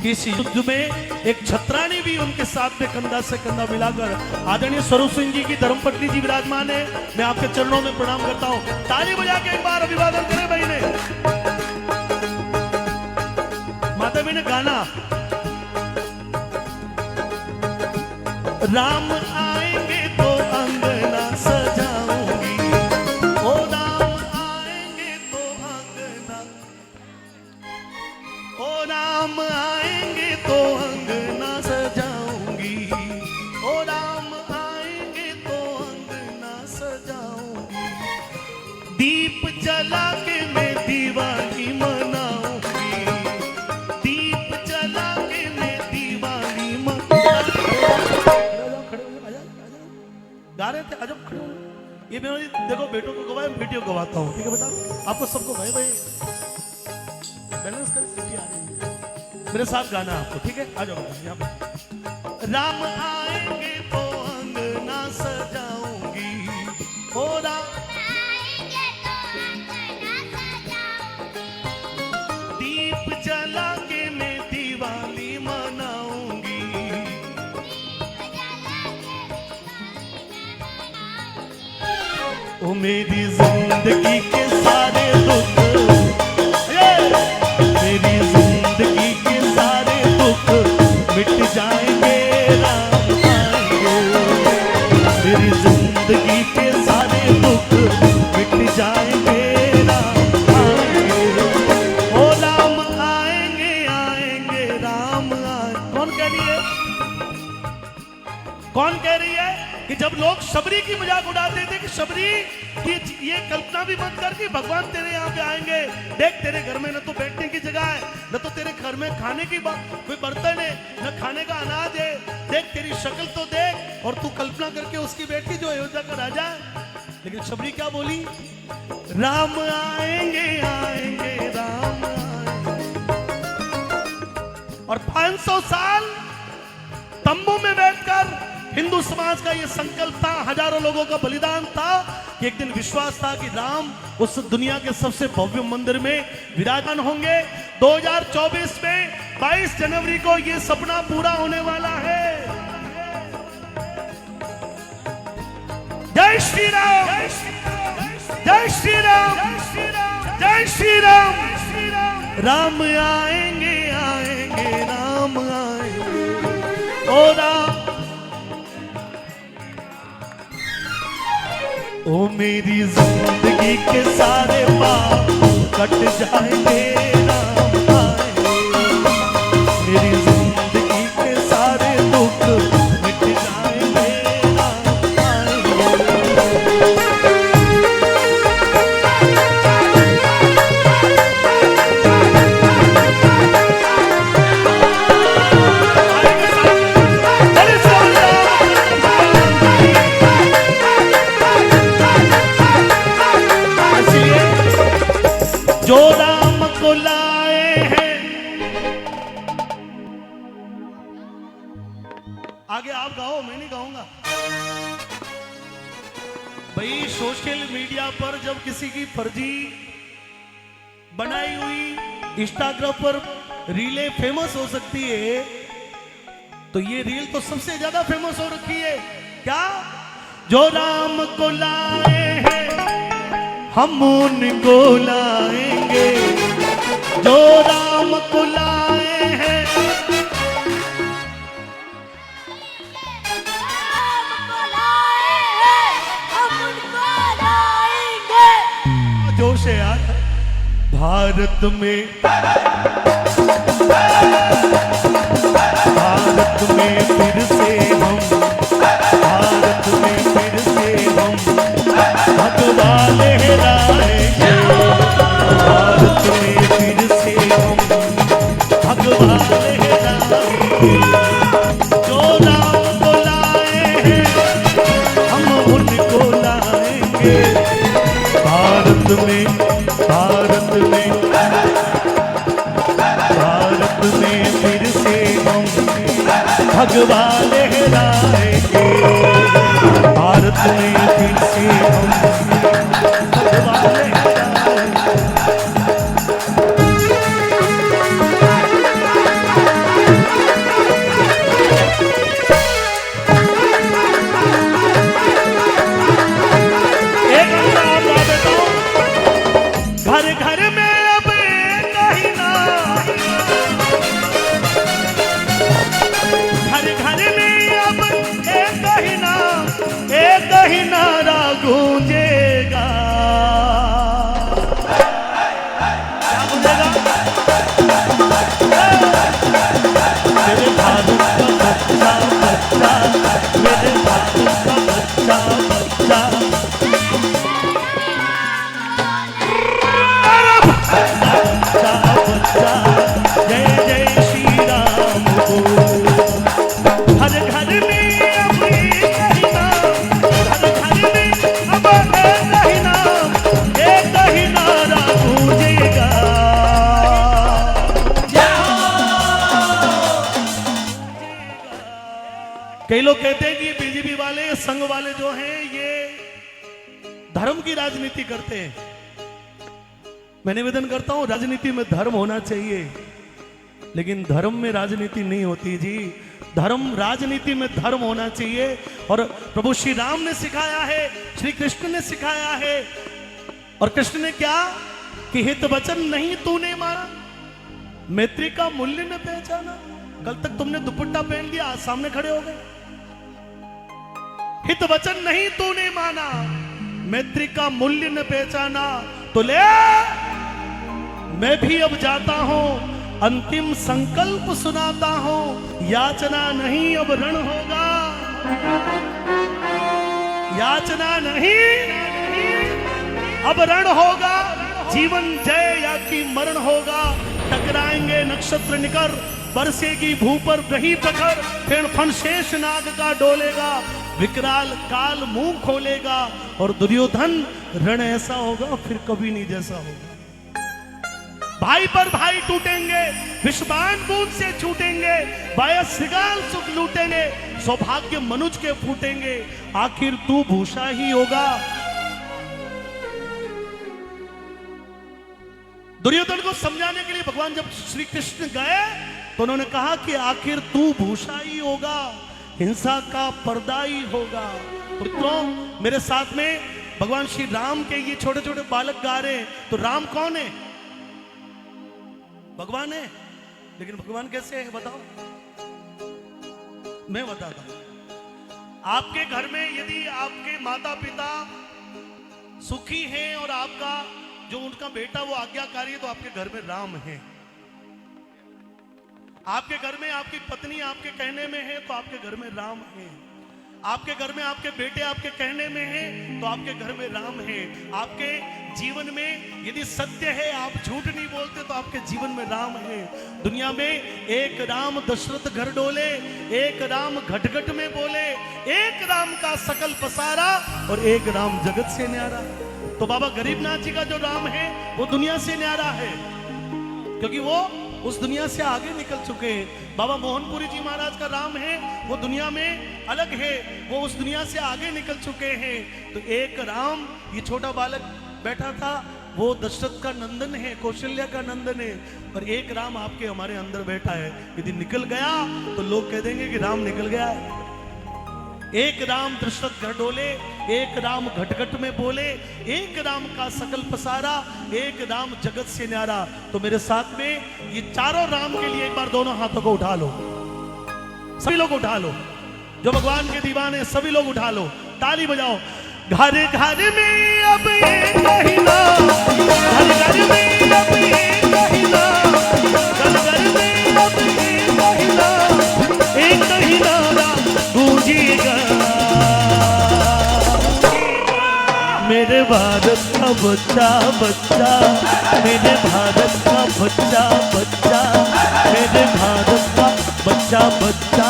S1: कि इस युद्ध में एक छत्राणी भी उनके साथ में कंधा से कंधा मिलाकर, आदरणीय स्वरूप सिंह जी की धर्मपत्नी जी विराजमान है। मैं आपके चरणों में प्रणाम करता हूं। ताली बजा के एक बार अभिवादन करें भाई ने। माता जी ने गाना राम आएंगे तो अंगना सजाऊंगी, ओ राम आएंगे तो अंगना, ओ राम आएंगे तो अंगना सजाऊंगी, ओ राम आएंगे तो अंगना सजाऊंगी। दीप जला के मैं दिवाली मनाऊंगी, दीप जला के मैं दिवाली मनाऊंगी। गा रहे थे, अजब खड़े हो। ये मेरे देखो बेटों को गवाए, बेटियों को गवाता हूँ, ठीक है बेटा। आपको सबको भाई भाई बैलेंस कर, बेटी आ रही है मेरे साथ गाना आपको, ठीक है। आ जाओ यहाँ पे। राम आएंगे तो अंगना सजाऊंगी, ओ राम आएंगे तो अंगना सजाऊंगी। दीप जला के मैं दिवाली मनाऊंगी, ओ ओ मेरी जिंदगी के सारे दुख, मेरी जिंदगी के सारे दुख मिट जाएंगे, राम आएंगे। मेरी जिंदगी के सारे दुख मिट जाएंगे, राम आएंगे। ओ राम आएंगे, आएंगे, राम आएंगे। कौन कह रही है? कौन कह रही है कि जब लोग शबरी की मजाक उड़ाते थे कि शबरी की ये कल्पना भी मत कर कि भगवान तेरे यहाँ पे आएंगे, देख तेरे घर में न तो बैठने की जगह है, न तो तेरे घर में खाने की कोई बर्तन है, न खाने का अनाज है, देख तेरी शक्ल तो देख, और तू कल्पना करके उसकी बेटी जो अयोध्या का राजा है। लेकिन शबरी क्या बोली? राम आएंगे, आएंगे, राम आएंगे। और 500 साल तंबू में बैठकर हिंदू समाज का यह संकल्प था, हजारों लोगों का बलिदान था कि एक दिन विश्वास था कि राम उस दुनिया के सबसे भव्य मंदिर में विराजमान होंगे। 2024 में 22 जनवरी को यह सपना पूरा होने वाला है। जय श्री राम, जय श्री राम, जय श्री राम। राम आएंगे, आएंगे, राम आएंगे। ओ राम, ओ मेरी जिंदगी के सारे पाप कट जाएंगे, राम आएंगे। मेरी जिंदगी के सारे दुख मिट जाएंगे, राम आएंगे। जो राम को लाए हैं। आगे आप गाओ, मैं नहीं गाऊंगा भाई। सोशल मीडिया पर जब किसी की फर्जी बनाई हुई इंस्टाग्राम पर रीलें फेमस हो सकती है, तो ये रील तो सबसे ज्यादा फेमस हो रखी है। क्या? जो राम को लाए हैं हम उनको लाएंगे, जो राम को लाए हैं।
S4: हम उनको लाएंगे।
S1: जोश है यार। भारत में, भारत में फिर से हम, भारत में फिर से हम भगवा लहराएंगे। भारत में फिर से हम भगवा लहराएंगे। जो राम को लाए हैं हम उनको लाएंगे। भारत में, भारत में, भारत में फिर से हम भगवा लहराएंगे। भारत में फिर से हम भगवा लहराएंगे। एक अंदाज गा देता हूं। घर घर में अब एक ही नारा, घर घर में अब एक ही नारा, एक ही नारा गूंजेगा। क्या गूंजेगा? मेरे भारत का बच्चा बच्चा, मेरे भारत का बच्चा बच्चा, बच्चा बच्चा, जय जय श्री राम बोल। हर घर में अब एक ही नाम, हर घर में अब एक ही नाम, एक ही नारा गूंजेगा। कई लोग कहते हैं कि ये बीजेपी वाले, संघ वाले जो हैं, ये धर्म की राजनीति करते हैं। मैं निवेदन करता हूं, राजनीति में धर्म होना चाहिए, लेकिन धर्म में राजनीति नहीं होती जी। धर्म, राजनीति में धर्म होना चाहिए। और प्रभु श्री राम ने सिखाया है, श्री कृष्ण ने सिखाया है। और कृष्ण ने क्या कि हित वचन नहीं तूने माना, मैत्री का मूल्य न पहचाना। कल तक तुमने दुपट्टा पहन लिया, आज सामने खड़े हो गए। हित वचन नहीं तूने माना, मैत्री का मूल्य न पहचाना, तो ले मैं भी अब जाता हूं, अंतिम संकल्प सुनाता हूं। याचना नहीं अब रण होगा, याचना नहीं अब रण होगा। जीवन जय या कि मरण होगा। टकराएंगे नक्षत्र निकर, बरसेगी भू पर रही प्रखर। फिर फन शेष नाग का डोलेगा, विकराल काल मुंह खोलेगा। और दुर्योधन रण ऐसा होगा फिर कभी नहीं जैसा होगा। भाई पर भाई टूटेंगे, विषबान बूंद से छूटेंगे। बाया श्रृगाल सुख लूटेंगे, सौभाग्य मनुज के फूटेंगे। आखिर तू भूषा ही होगा। दुर्योधन को समझाने के लिए भगवान जब श्री कृष्ण गए तो उन्होंने कहा कि आखिर तू भूषा ही होगा, हिंसा का पर्दा ही होगा। पुत्रों, मेरे साथ में भगवान श्री राम के ये छोटे छोटे बालक गा रहे हैं। तो राम कौन है? भगवान है। लेकिन भगवान कैसे है बताओ? मैं बताता हूं। आपके घर में यदि आपके माता पिता सुखी हैं और आपका जो उनका बेटा वो आज्ञाकारी है, तो आपके घर में राम है। आपके घर में आपकी पत्नी आपके कहने में है, तो आपके घर में राम है। आपके घर में आपके बेटे आपके कहने में है, तो आपके घर में राम है। आपके जीवन में यदि सत्य है, आप झूठ नहीं बोलते, तो आपके जीवन में राम है। दुनिया में एक राम दशरथ घर डोले, एक राम घट घट में बोले, एक राम का सकल पसारा और एक राम जगत से न्यारा। तो बाबा गरीबनाथ जी का जो राम है वो दुनिया से न्यारा है, क्योंकि वो उस दुनिया से आगे निकल चुके हैं। बाबा मोहनपुरी जी महाराज का राम है वो दुनिया में अलग है, वो उस दुनिया से आगे निकल चुके हैं। तो एक राम, ये छोटा बालक बैठा था, वो दशरथ का नंदन है, कौशल्या का नंदन है। और एक राम आपके हमारे अंदर बैठा है। यदि निकल गया तो लोग कह देंगे कि राम निकल गया है। एक राम दशरथ घर डोले, एक राम घट घट में बोले, एक राम का सकल पसारा, एक राम जगत से न्यारा। तो मेरे साथ में ये चारों राम के लिए एक बार दोनों हाथों को उठा लो, सभी लोग उठा लो, जो भगवान के दीवाने सभी लोग उठा लो, ताली बजाओ। घर घर में अब एक महीना, घर घर में अब एक महीना, घर घर में अब एक महीना, एक महीना गूंजेगा मेरे भारत का बच्चा बच्चा, मेरे भारत का बच्चा बच्चा, मेरे भारत का बच्चा बच्चा।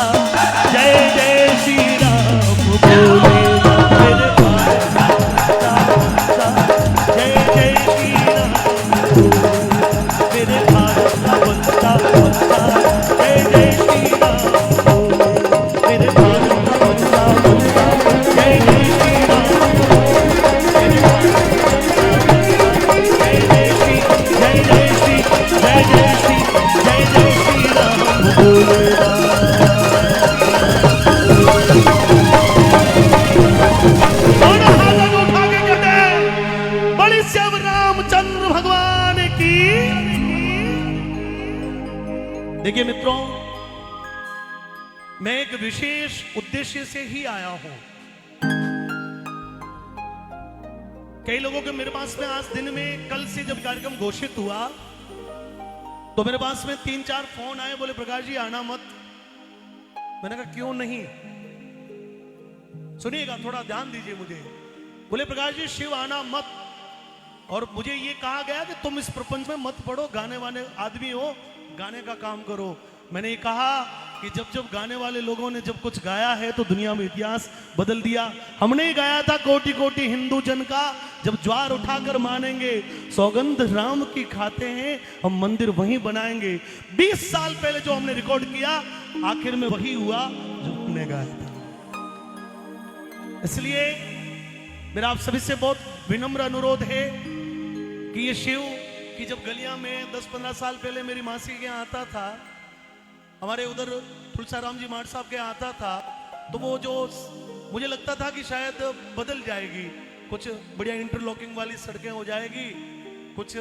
S1: जय जय श्री राम बोलेगा मेरे भारत का बच्चा बच्चा। जय जय श्री राम मेरे भारत का बच्चा बच्चा। जय जय श्री राम मेरे भारत का बच्चा बच्चा। जय जय श्री राम मेरे भारत का बच्चा बच्चा। जय जय श्री, जय जय श्री, जय जय श्री, जय जय श्री राम बोलेगा। दोनों हाथों को उठा के कहते हैं, बड़ी श्याम रामचंद्र भगवान की। देखिए मित्रों, मैं एक विशेष उद्देश्य से ही आया हूं। कई लोगों के मेरे पास में आज दिन में, कल से जब कार्यक्रम घोषित हुआ तो मेरे पास में 3-4 फोन आए, बोले प्रकाश जी आना मत। मैंने कहा क्यों नहीं? सुनिएगा, थोड़ा ध्यान दीजिए मुझे। बोले प्रकाश जी शिव आना मत, और मुझे ये कहा गया कि तुम इस प्रपंच में मत पड़ो, गाने वाले आदमी हो, गाने का काम करो। मैंने ये कहा कि जब जब गाने वाले लोगों ने जब कुछ गाया है तो दुनिया में इतिहास बदल दिया। हमने ही गाया था कोटि कोटि हिंदू जन का, जब ज्वार उठाकर मानेंगे, सौगंध राम की खाते हैं, हम मंदिर वहीं बनाएंगे। 20 साल पहले जो हमने रिकॉर्ड किया, आखिर में वही हुआ जो हमने गाया था। इसलिए मेरा आप सभी से बहुत विनम्र अनुरोध है कि ये शिव कि जब गलियां में 10-15 साल पहले मेरी मासी के यहाँ आता था, हमारे उधर तुलसाराम जी माट साहब के यहाँ आता था, तो वो जो मुझे लगता था कि शायद बदल जाएगी, कुछ बढ़िया इंटरलॉकिंग वाली सड़कें हो जाएगी, कुछ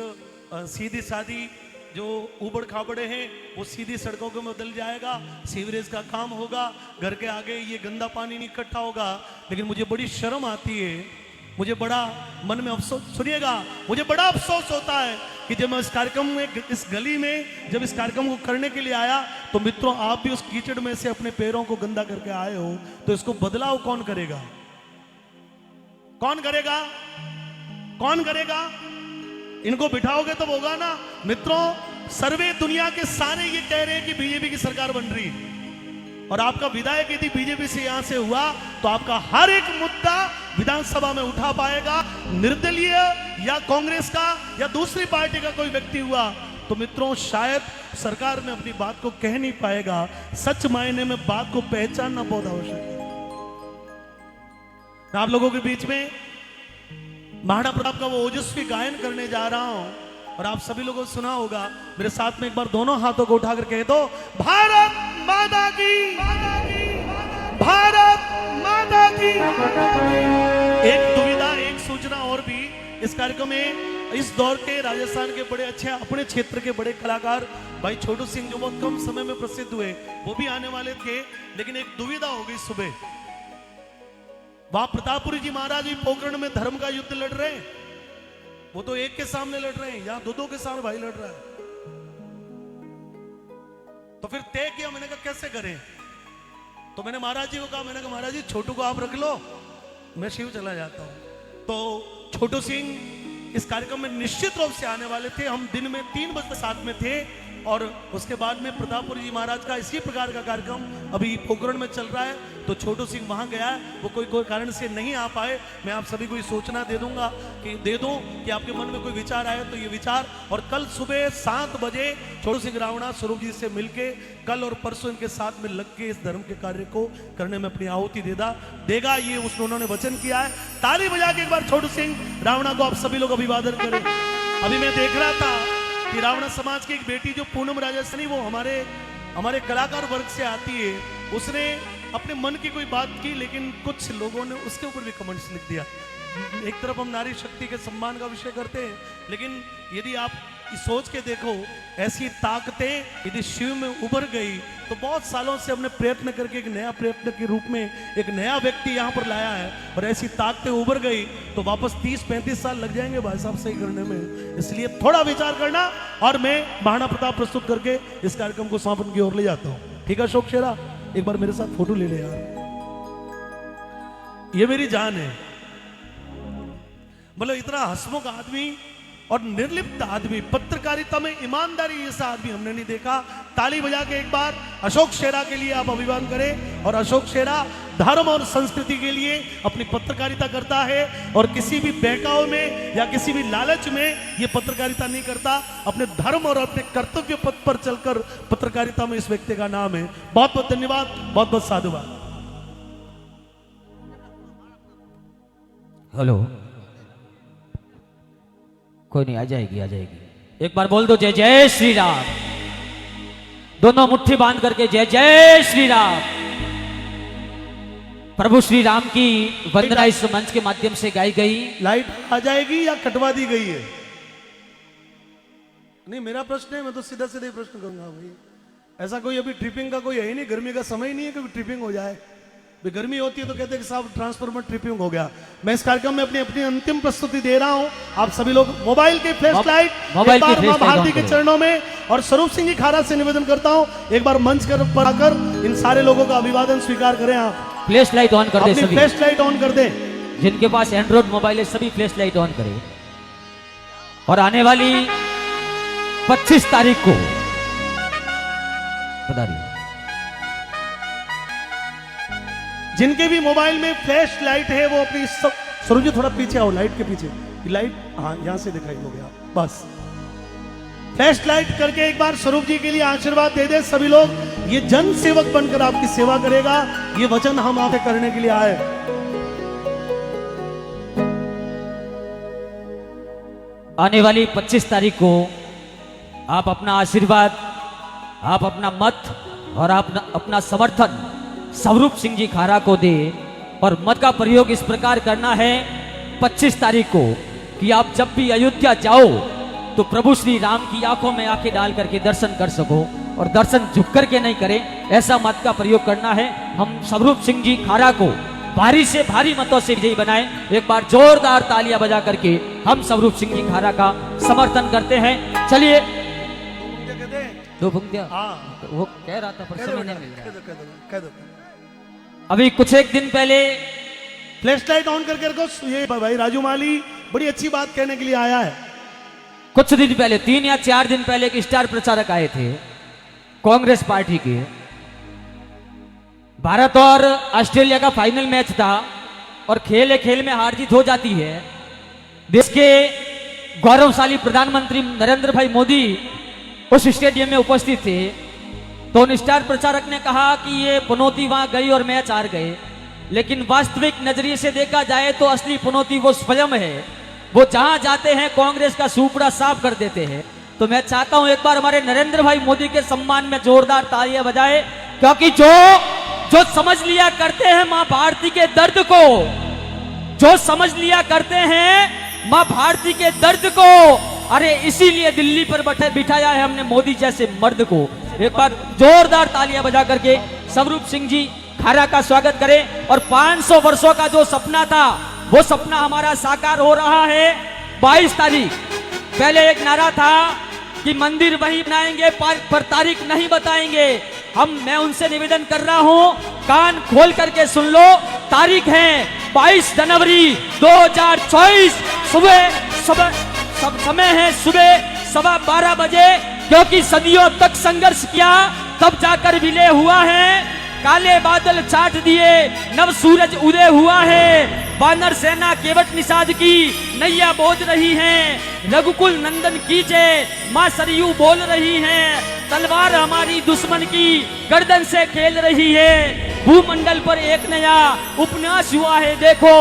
S1: सीधी सादी जो उबड़ खाबड़े हैं वो सीधी सड़कों को बदल जाएगा, सीवरेज का काम होगा, घर के आगे ये गंदा पानी नहीं इकट्ठा होगा। लेकिन मुझे बड़ी शर्म आती है, मुझे बड़ा मन में अफसोस, सुनिएगा, मुझे बड़ा अफसोस होता है कि जब मैं इस कार्यक्रम में, इस गली में जब इस कार्यक्रम को करने के लिए आया, तो मित्रों आप भी उस कीचड़ में से अपने पैरों को गंदा करके आए हो, तो इसको बदलाव कौन करेगा? कौन करेगा? कौन करेगा? इनको बिठाओगे तब होगा ना। मित्रों सर्वे दुनिया के सारे ये कह रहे हैं कि बीजेपी की सरकार बन रही है, और आपका विधायक यदि बीजेपी से यहां से हुआ तो आपका हर एक मुद्दा विधानसभा में उठा पाएगा। निर्दलीय या कांग्रेस का या दूसरी पार्टी का कोई व्यक्ति हुआ तो मित्रों शायद सरकार में अपनी बात को कह नहीं पाएगा। सच मायने में बात को पहचानना बहुत आवश्यक है। मैं आप लोगों के बीच में महाराणा प्रताप का वो ओजस्वी गायन करने जा रहा हूं, और आप सभी लोगों ने सुना होगा। मेरे साथ में एक बार दोनों हाथों को उठाकर कह दो, भारत माता की, भारत माता की। एक दुविधा, एक सूचना और भी, इस कार्यक्रम में इस दौर के राजस्थान के बड़े अच्छे अपने क्षेत्र के बड़े कलाकार भाई छोटू सिंह जो बहुत कम समय में प्रसिद्ध हुए, वो भी आने वाले थे। लेकिन एक दुविधा हो गई सुबह, वहां प्रतापपुरी जी महाराज भी पोखरण में धर्म का युद्ध लड़ रहे हैं, वो तो एक के सामने लड़ रहे हैं, यहां दो के सामने भाई लड़ रहा है। तो फिर तय किया, मैंने कहा कैसे करें, तो मैंने महाराज जी को कहा, मैंने कहा महाराज जी छोटू को आप रख लो, मैं शिव चला जाता हूं। तो छोटू सिंह इस कार्यक्रम में निश्चित रूप से आने वाले थे। हम दिन में 3 बजे साथ में थे, और उसके बाद में प्रतापपुरी जी महाराज का इसी प्रकार का कार्यक्रम अभी पोखरण में चल रहा है, तो छोटू सिंह वहां गया है, वो कोई कारण से नहीं आ पाए। मैं आप सभी को ये सूचना दे दूंगा कि दे दूं कि आपके मन में कोई विचार आए तो ये विचार, और कल सुबह 7 बजे छोटू सिंह रावणा स्वरूप जी से मिलके कल और परसों इनके साथ में लग के इस धर्म के कार्य को करने में अपनी आहुति देगा, ये उन्होंने वचन किया है। ताली बजा के एक बार छोटू सिंह रावणा को आप सभी लोग अभिवादन करें। अभी मैं देख रहा था कि रावणा समाज की एक बेटी जो पूनम राजस्थानी, वो हमारे कलाकार वर्ग से आती है, उसने अपने मन की कोई बात की, लेकिन कुछ लोगों ने उसके ऊपर भी कमेंट्स लिख दिया। एक तरफ हम नारी शक्ति के सम्मान का विषय करते हैं, लेकिन यदि आप सोच के देखो, ऐसी ताकतें यदि शिव में उभर गई तो बहुत सालों से हमने प्रयत्न करके एक नया प्रयत्न के रूप में एक नया व्यक्ति यहाँ पर लाया है, और ऐसी ताकतें उभर गई तो वापस 30-35 साल लग जाएंगे भाई साहब सही करने में। इसलिए थोड़ा विचार करना, और मैं महाराणा प्रताप प्रस्तुत करके इस कार्यक्रम को समापन की ओर ले जाता हूँ। ठीक है अशोक शेरा, एक बार मेरे साथ फोटो ले ले यार, ये मेरी जान है। मतलब इतना हंसमुख आदमी और निर्लिप्त आदमी, पत्रकारिता में ईमानदारी जैसा आदमी हमने नहीं देखा। ताली बजा के एक बार अशोक शेरा के लिए आप अभिवादन करें। और अशोक शेरा धर्म और संस्कृति के लिए अपनी पत्रकारिता करता है, और किसी भी बहकाव में या किसी भी लालच में ये पत्रकारिता नहीं करता, अपने धर्म और अपने कर्तव्य पथ पर चलकर पत्रकारिता में इस व्यक्ति का नाम है। बहुत बहुत धन्यवाद, बहुत बहुत साधुवाद।
S2: हेलो, कोई नहीं, आ जाएगी। एक बार बोल दो जय जय श्री राम, दोनों मुट्ठी बांध करके जय जय श्री राम। प्रभु श्री राम की वंदना इस मंच के माध्यम से गाई गई।
S1: लाइट आ जाएगी या कटवा दी गई है? नहीं, मेरा प्रश्न है, मैं तो सीधा सीधा प्रश्न करूंगा भाई। ऐसा कोई अभी ट्रिपिंग का कोई है ही नहीं, गर्मी का समय ही नहीं है कि ट्रिपिंग हो जाए। गर्मी होती है तो कहते हैं कि साहब ट्रांसफार्मर ट्रिपिंग हो गया। मैं इस कार्यक्रम में अपनी अंतिम प्रस्तुति दे रहा हूं। आप सभी लोग मोबाइल के फ्लैश लाइट एक बार मां भारती के चरणों में, और स्वरूप सिंह जी खारा से निवेदन करता हूं, एक बार मंच पर आकर इन सारे लोगों का अभिवादन स्वीकार करें। आप
S2: फ्लैश लाइट ऑन कर दे, सभी
S1: फ्लैश लाइट ऑन कर दे,
S2: जिनके पास एंड्रॉइड मोबाइल है सभी फ्लैश लाइट ऑन करें। और आने वाली 25 तारीख को बता रही,
S1: जिनके भी मोबाइल में फ्लैश लाइट है वो अपनी स्वरूप जी थोड़ा पीछे आओ, लाइट के पीछे, लाइट हाँ यहां से दिखाई हो गया, बस फ्लैश लाइट करके एक बार स्वरूप जी के लिए आशीर्वाद दे दे सभी लोग। ये जन सेवक बनकर आपकी सेवा करेगा, ये वचन हम आपसे करने के लिए आए।
S2: आने वाली 25 तारीख को आप अपना आशीर्वाद, आप अपना मत और अपना समर्थन स्वरूप सिंह जी खारा को दे। और मत का प्रयोग इस प्रकार करना है 25 तारीख को कि आप जब भी अयोध्या जाओ तो प्रभु श्री राम की आंखों में आंखें डाल करके दर्शन कर सको, और दर्शन झुक करके नहीं करें, ऐसा मत का प्रयोग करना है। हम स्वरूप सिंह जी खारा को भारी से भारी मतों से विजयी बनाएं। एक बार जोरदार तालियां बजा करके हम स्वरूप सिंह जी खारा का समर्थन करते हैं। चलिए
S1: क्या कहते हैं?
S2: दो पंक्तियां
S1: हाँ
S2: वो कह रहा था पर
S1: कह दो
S2: समय
S1: बेटा,
S2: नहीं मिल
S1: कह
S2: रहा।
S1: दो, कह दो, कह दो।
S2: अभी कुछ एक दिन पहले
S1: फ्लैश लाइट ऑन करके रखो। ये भाई राजू माली बड़ी अच्छी बात कहने के लिए आया है।
S2: कुछ दिन पहले 3 या 4 दिन पहले एक स्टार प्रचारक आए थे कांग्रेस पार्टी के। भारत और ऑस्ट्रेलिया का फाइनल मैच था और खेल में हार जीत हो जाती है। देश के गौरवशाली प्रधानमंत्री नरेंद्र भाई मोदी उस स्टेडियम में उपस्थित थे। तो उन स्टार प्रचारक ने कहा कि ये पनौती वहां गई और मैच हार गए, लेकिन वास्तविक नजरिए से देखा जाए तो असली पनौती वो स्वयं है। वो जहां जाते हैं कांग्रेस का सुपड़ा साफ कर देते हैं। तो मैं चाहता हूं एक बार हमारे नरेंद्र भाई मोदी के सम्मान में जोरदार तालियां बजाए, क्योंकि जो समझ लिया करते हैं मां भारती के दर्द को, जो समझ लिया करते हैं मां भारती के दर्द को, अरे इसीलिए दिल्ली पर बिठाया है हमने मोदी जैसे मर्द को। एक बार जोरदार तालियां बजा करके स्वरूप सिंह जी खारा का स्वागत करें। और 500 वर्षों का जो सपना था वो सपना हमारा साकार हो रहा है। 22 तारीख पहले एक नारा था कि मंदिर वही बनाएंगे पर तारीख नहीं बताएंगे। मैं उनसे निवेदन कर रहा हूं, कान खोल करके सुन लो, तारीख है 22 जनवरी 2024। समय है सुबह 12:15 बजे, क्योंकि सदियों तक संघर्ष किया तब जाकर विलय हुआ है। काले बादल चाट दिए नव सूरज उदय हुआ है। वानर सेना केवट निषाद की नैया बोझ रही है। रघुकुल नंदन की जय मां सरयू बोल रही है। तलवार हमारी दुश्मन की गर्दन से खेल रही है। भूमंडल पर एक नया उपन्यास हुआ है देखो।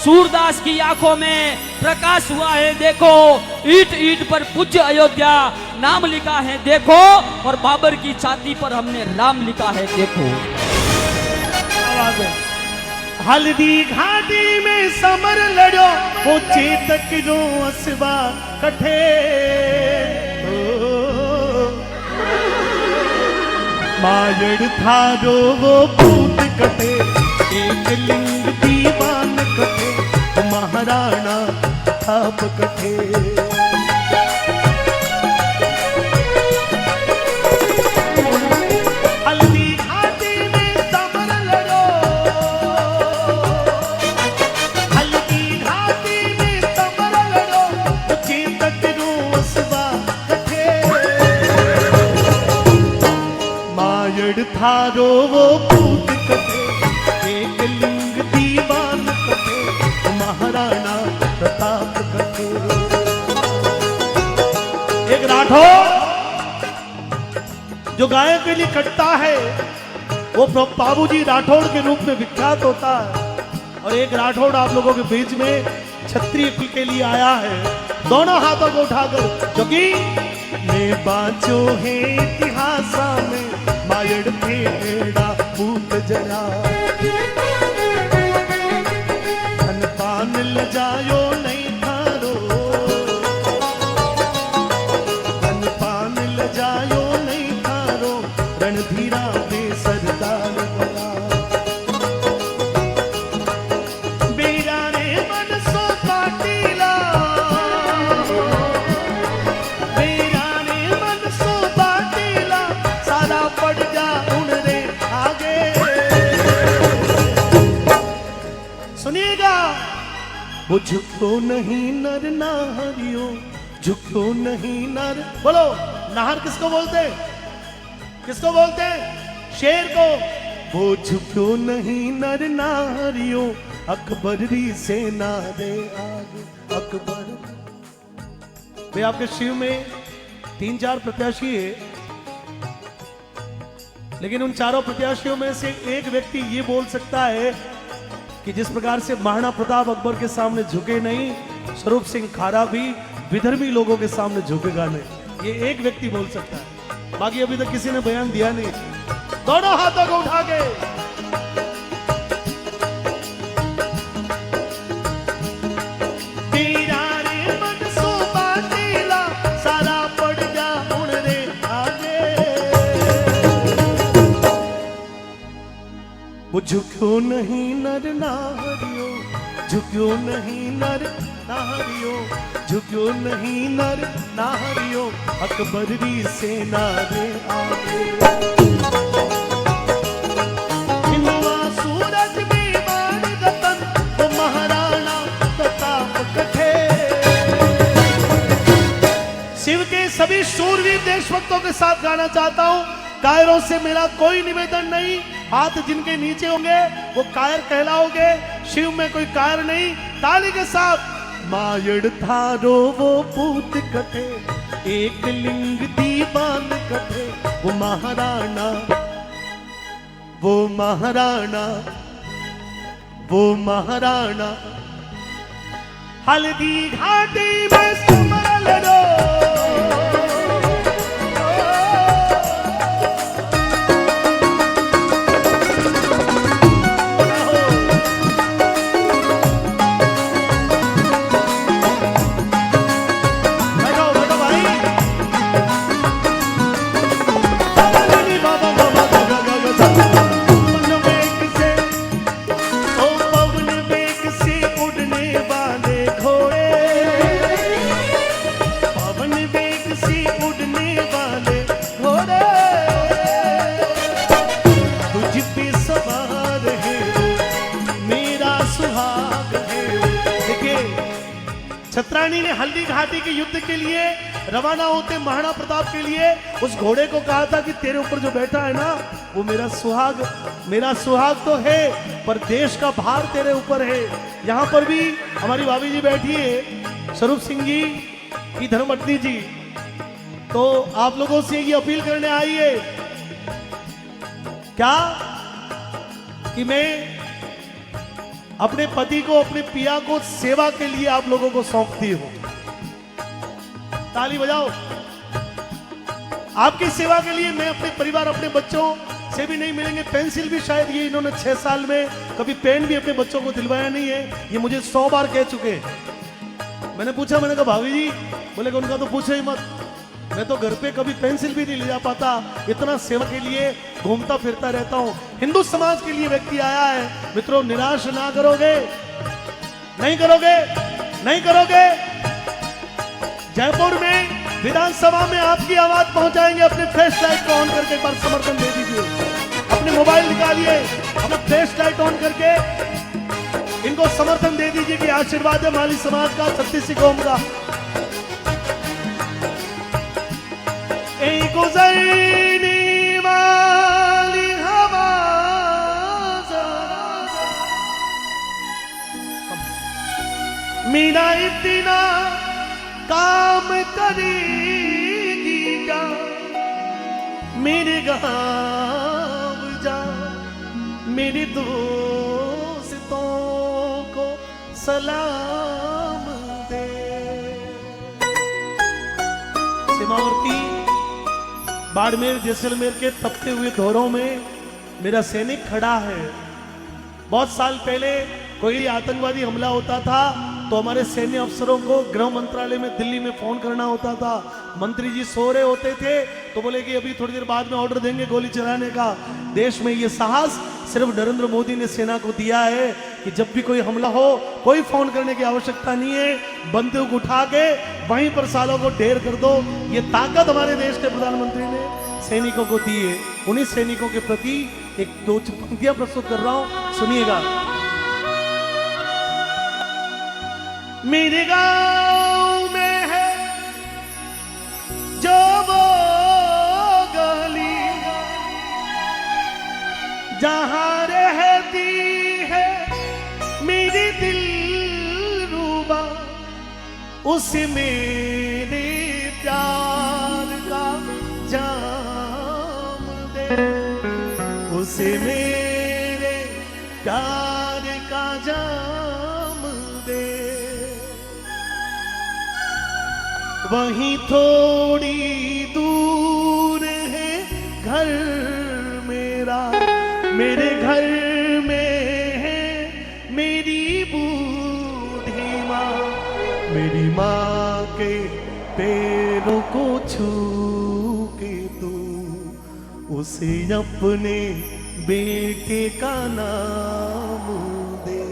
S2: सूरदास की आंखों में प्रकाश हुआ है देखो। ईट ईट पर पूज्य अयोध्या नाम लिखा है देखो। और बाबर की छाती पर हमने राम लिखा है देखो।
S1: हल्दी घाटी में समर लड़ो वो चेतक रो असबा कठे। मायड़ थारो वो पूत कटे, एक लिंग दीवान कटे, महाराणा थाप कटे। हल्दी घाटी में समर लड़ो, हल्दी घाटी में समर लड़ो, चेतक रो असबा कठे। मायड़ थारो वो पूत कटे, एक लिंग दीवान कटे, महाराणा प्रताप कटे। एक राठौर जो गाय के लिए कटता है वो बाबूजी राठौड़ के रूप में विख्यात होता है। और एक राठौड़ आप लोगों के बीच में क्षत्रिय कुल के लिए आया है, दोनों हाथों को उठाकर, क्योंकि मैं बाँचो है इतिहास में मायड़ फेड़ा पूत जरा। धन पान लजायो नहीं थारो, धन पान लजायो नहीं थारो, रणधीरा बे सरदार बना। बेरा रे मन सो पाटीला, बेरा रे मन सो पाटीला, सारा पड़ जा उन रे आगे। सुनिएगा, वो झुको नहीं नर नारियो, झुको नहीं नर। बोलो नाहर किसको बोलते हैं? किसको बोलते हैं? शेर को। वो झुको नहीं नर नारियो, अकबर री सेना दे आगे। अकबर भाई आपके शिव में 3-4 प्रत्याशी है, लेकिन उन चारों प्रत्याशियों में से एक व्यक्ति ये बोल सकता है कि जिस प्रकार से महाराणा प्रताप अकबर के सामने झुके नहीं, स्वरूप सिंह खारा भी विधर्मी लोगों के सामने झुकेगा नहीं। ये एक व्यक्ति बोल सकता है, बाकी अभी तक किसी ने बयान दिया नहीं। दोनों हाथों को उठा के तेरा रे मन सोबा तेला सारा पड़ जा उड़ रे आगे वो झुक्यो नहीं नर नारियो झुक्यो नहीं नर नारियो झुक्यो नहीं नर नारियो अकबर री सेना रे आगे हिंदुआ सूरज में मान रतन वो महाराणा प्रताप कथे शिव के सभी शूरवीर देशभक्तों के साथ गाना चाहता हूं। कायरों से मेरा कोई निवेदन नहीं, हाथ जिनके नीचे होंगे वो कायर कहलाओगे, शिव में कोई कायर नहीं। ताली के साथ मायड़ थारो वो पूत कथे एक लिंग दीवान कथे वो महाराणा वो महाराणा वो महाराणा हल्दी घाटी में सुमरल रो छत्राणी ने हल्दी घाटी के युद्ध के लिए रवाना होते महाराणा प्रताप के लिए उस घोड़े को कहा था कि तेरे ऊपर जो बैठा है ना वो मेरा सुहाग तो है पर देश का भार तेरे ऊपर है। यहाँ पर भी हमारी भाभी जी बैठी है, स्वरूप सिंह जी की धर्मपत्नी जी, तो आप लोगों से ये अपील करने आई है क्या कि मैं अपने पति को अपने पिया को सेवा के लिए आप लोगों को सौंपती हूं। ताली बजाओ। आपकी सेवा के लिए मैं अपने परिवार अपने बच्चों से भी नहीं मिलेंगे। पेंसिल भी शायद ये इन्होंने 6 साल में कभी पेन भी अपने बच्चों को दिलवाया नहीं है, ये मुझे 100 बार कह चुके हैं। मैंने पूछा, मैंने कहा भाभी जी, बोले उनका तो पूछो ही मत, मैं तो घर पे कभी पेंसिल भी नहीं ले जा पाता, इतना सेवा के लिए घूमता फिरता रहता हूं। हिंदू समाज के लिए व्यक्ति आया है। मित्रों निराश ना करोगे, नहीं करोगे, नहीं करोगे। जयपुर में विधानसभा में आपकी आवाज पहुंचाएंगे। अपने फ्लैश लाइट को ऑन करके एक बार समर्थन दे दीजिए। अपने मोबाइल निकालिए, अपना फ्लैश लाइट ऑन करके इनको समर्थन दे दीजिए कि आशीर्वाद है माली समाज का, छत्तीसी कौम का। गुजरने वाली हवा मीरा इतना काम करेगी क्या, मेरे गाँव जा, मेरे दोस्तों को सलाम दे। सीमावर्ती बाड़मेर जैसलमेर के तपते हुए दौरों में मेरा सैनिक खड़ा है। बहुत साल पहले कोई आतंकवादी हमला होता था तो हमारे सैन्य अफसरों को गृह मंत्रालय में दिल्ली में फोन करना होता था। मंत्री जी सो रहे होते थे तो बोले कि अभी थोड़ी देर बाद में ऑर्डर देंगे गोली चलाने का। देश में ये साहस सिर्फ नरेंद्र मोदी ने सेना को दिया है कि जब भी कोई हमला हो कोई फोन करने की आवश्यकता नहीं है, बंदूक उठा के वहीं पर सालों को ढेर कर दो। ये ताकत हमारे देश के प्रधानमंत्री ने सैनिकों को दी है। उन्हीं सैनिकों के प्रति एक 2 पंक्तियां प्रस्तुत कर रहा हूं, सुनिएगा। मेरे गांव में है जो वो गली जहां रहती है मेरी दिलरुबा, उसे मेरे प्यार का जाम दे, उसे मेरे प्यार का जाम दे। वहीं थोड़ी दूर है घर मेरा, मेरे घर में है मेरी बूढ़ी माँ, मेरी माँ के पैरों को छू के तू उसे अपने बेटे का नाम दे।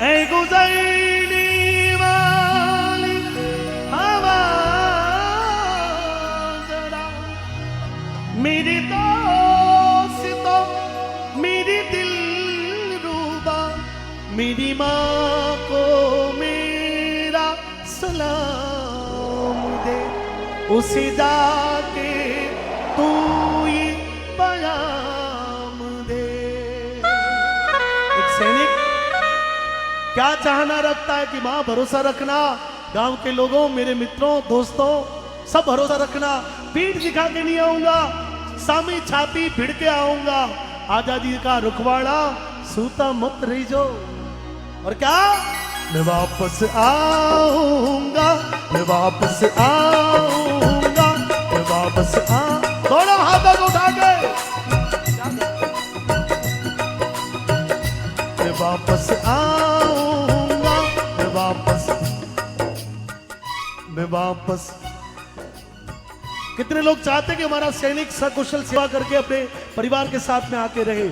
S1: ऐ गुजरने वाली हवा जरा मेरे दोस्तों मेरी दिल रूबा, मेरी माँ को मेरा सलाम दे, उसे जाके तू ये पैगाम दे। एक सैनिक क्या चाहना रखता है कि मां भरोसा रखना, गांव के लोगों, मेरे मित्रों, दोस्तों, सब भरोसा रखना, पीठ दिखा के नहीं आऊंगा, सामी छाती भिड़ के आऊंगा, आजादी का रुखवाड़ा सूता मत रही जो। और क्या, मैं वापस आऊंगा, मैं वापस आऊंगा, मैं वापस आ। दोनों हाथों को उठा के मैं वापस आऊंगा, मैं वापस। कितने लोग चाहते कि हमारा सैनिक सकुशल सेवा करके अपने परिवार के साथ में आके रहे।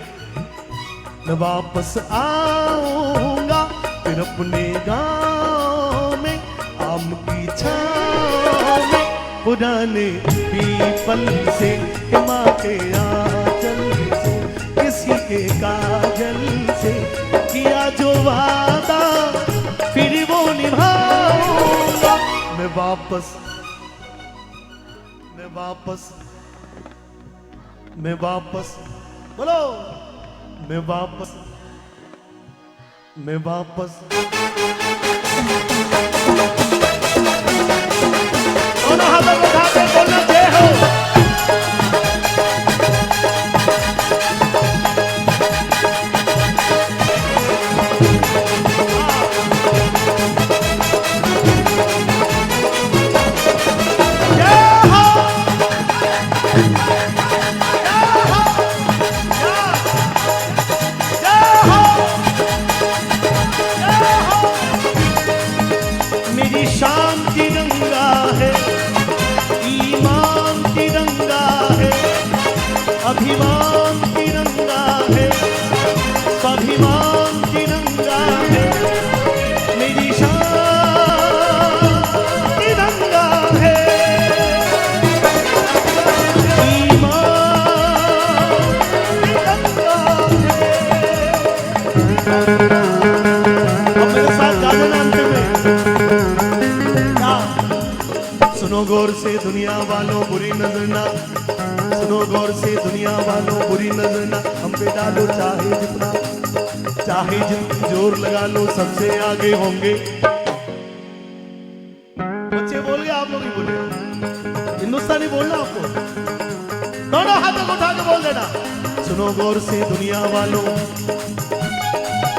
S1: मैं वापस आऊंगा फिर अपने गांव में, आम की छांव में, पुराने पीपल से, माँ के आंचल से, किसी के काजल से किया जो वादा फिर वो निभाऊंगा। मैं वापस, मैं वापस, मैं वापस, बोलो, मैं वापस, मैं वापस। दोनों हाथों को उठा के बोलना जय हो। शान तिरंगा है, ईमान तिरंगा है, अभिमान तिरंगा है, स्वाभिमान तिरंगा है, मेरी शान तिरंगा है, ईमान तिरंगा है। अब मेरे साथ गा देना अंत में। सुनो गौर से दुनिया वालों बुरी नजर ना, सुनो गौर से दुनिया वालों बुरी नजर ना, हम पे डालो चाहे जितना, चाहे जितनी जोर लगा लो, सबसे आगे होंगे। बच्चे बोल गए, आप लोग ही बोले, हिंदुस्तानी बोलना आपको, दोनों हाथों को उठा के बोल देना। सुनो गौर से दुनिया वालों,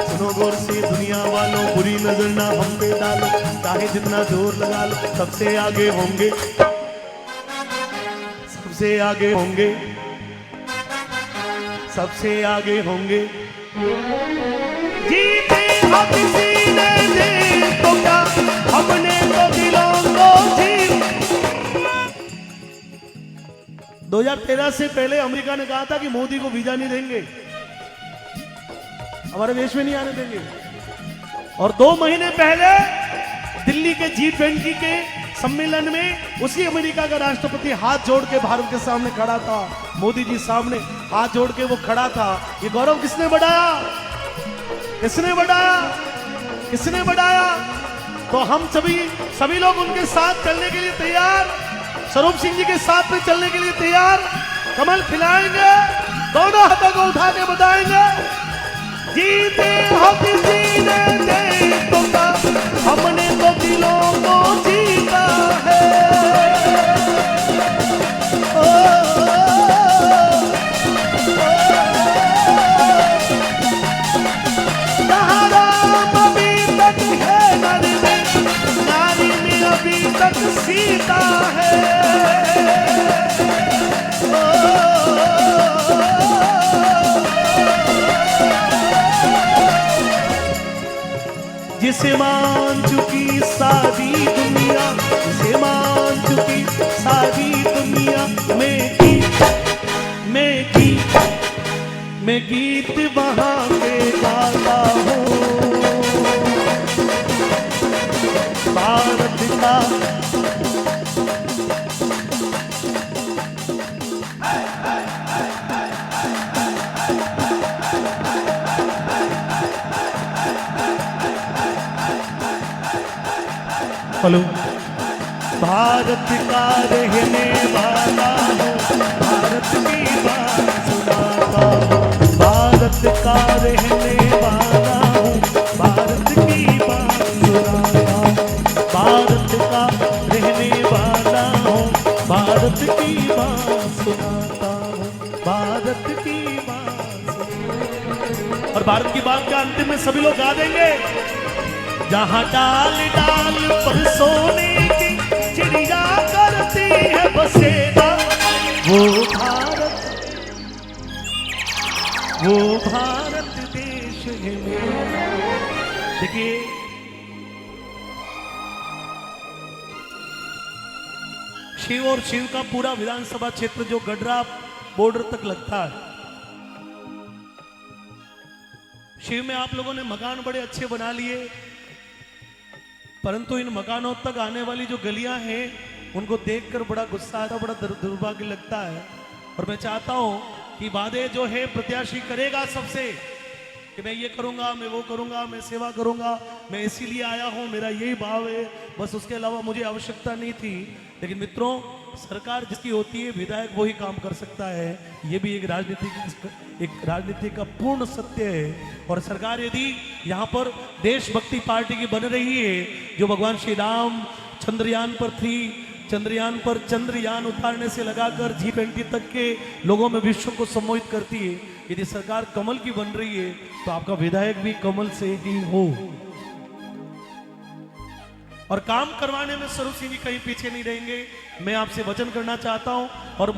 S1: सुनो गौर से दुनिया वालों, बुरी नजर ना हम पे डालो, चाहे जितना जोर लगा लो, सबसे आगे होंगे, सबसे आगे होंगे, सबसे आगे होंगे। जीते हम किसी ने दे तो क्या, हमने तो दिलों को जीत। 2013 से पहले अमेरिका ने कहा था कि मोदी को वीजा नहीं देंगे, हमारे देश में नहीं आने देंगे। और 2 महीने पहले दिल्ली के G20 के सम्मेलन में उसी अमेरिका का राष्ट्रपति हाथ जोड़ के भारत के सामने खड़ा था, मोदी जी सामने हाथ जोड़ के वो खड़ा था। ये गौरव किसने बढ़ाया, किसने बढ़ाया, किसने बढ़ाया? तो हम सभी लोग उनके साथ चलने के लिए तैयार, स्वरूप सिंह जी के साथ में चलने के लिए तैयार, कमल खिलाएंगे, दोनों हाथों को उठा के बताएंगे, जीते हो किसी ने दे तो क्या, हमने तो दिलों को जीता है। ओ, राम अभी तक है नारी में अभी तक सीता है। इसे मान चुकी सारी दुनिया, इसे मान चुकी सारी दुनिया। मैं गीत वहां पे गाता हूँ भारत का। हेलो। भारत का रहने वाला हूँ, भारत की बात सुनाता हूँ। भारत का रहने वाला हूँ, भारत की बात सुनाता हूँ। भारत का रहने वाला हूँ, भारत की बात सुनाता हूँ। भारत की बात सुनाता हूँ। और भारत की बात के अंतिम में सभी लोग गा देंगे। जहाँ डाल डाल पर सोने की चिड़िया करती है बसेरा, वो भारत देश है मेरा। देखिए, शिव और शिव का पूरा विधानसभा क्षेत्र जो गडरा बॉर्डर तक लगता है, शिव में आप लोगों ने मकान बड़े अच्छे बना लिए, परंतु इन मकानों तक आने वाली जो गलियां हैं उनको देखकर बड़ा गुस्सा आता, बड़ा दुर्भाग्य लगता है। और मैं चाहता हूं कि वादे जो है प्रत्याशी करेगा सबसे कि मैं ये करूंगा, मैं वो करूंगा, मैं सेवा करूंगा, मैं इसीलिए आया हूं, मेरा यही भाव है, बस उसके अलावा मुझे आवश्यकता नहीं थी। लेकिन मित्रों, सरकार जिसकी होती है, विधायक वही काम कर सकता है। ये भी एक राजनीति का पूर्ण सत्य है। और सरकार यदि यहाँ पर देशभक्ति पार्टी की बन रही है, जो भगवान श्री राम चंद्रयान पर थी, चंद्रयान पर चंद्रयान उतारने से लगाकर G20 तक के लोगों में विश्व को सम्मोहित करती है, यदि सरकार कमल की बन रही है तो आपका विधायक भी कमल से ही हो। और काम करवाने में स्वरूप सिंह जी कहीं पीछे नहीं रहेंगे। मैं आपसे वचन करना चाहता हूं, और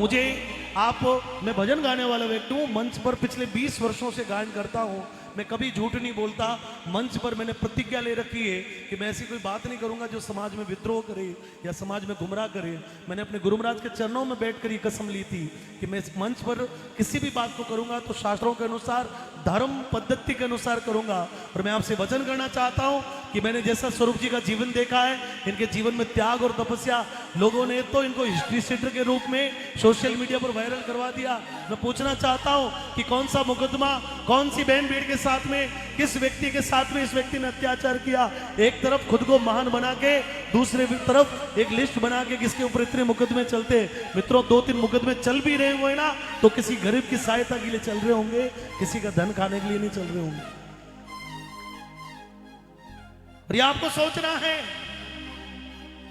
S1: मैं भजन गाने वाला व्यक्ति हूं, मंच पर पिछले 20 वर्षों से गायन करता हूं, मैं कभी झूठ नहीं बोलता। मंच पर मैंने प्रतिज्ञा ले रखी है कि मैं ऐसी कोई बात नहीं करूंगा जो समाज में विद्रोह करे या समाज में गुमराह करे। मैंने अपने गुरु महाराज के चरणों में बैठकर ये कसम ली थी कि मैं इस मंच पर किसी भी बात को करूंगा तो शास्त्रों के अनुसार, धर्म पद्धति के अनुसार करूंगा। और मैं आपसे वचन करना चाहता हूं कि मैंने जैसा स्वरूप जी का जीवन देखा है, इनके जीवन में त्याग और तपस्या, लोगों ने तो इनको हिस्ट्री सीटर के रूप में सोशल मीडिया पर वायरल करवा दिया। मैं पूछना चाहता हूं कि कौन सा मुकदमा, कौन सी बहन बेटी के साथ में, किस व्यक्ति के साथ में इस व्यक्ति ने अत्याचार किया। एक तरफ खुद को महान बना के, दूसरे तरफ एक लिस्ट बना के किसके ऊपर इतने मुकदमे चलते। मित्रों, 2-3 मुकदमे चल भी रहे हुए ना तो किसी गरीब की सहायता के लिए चल रहे होंगे, किसी का धन खाने के लिए नहीं चल रहे होंगे। और ये आपको सोचना है।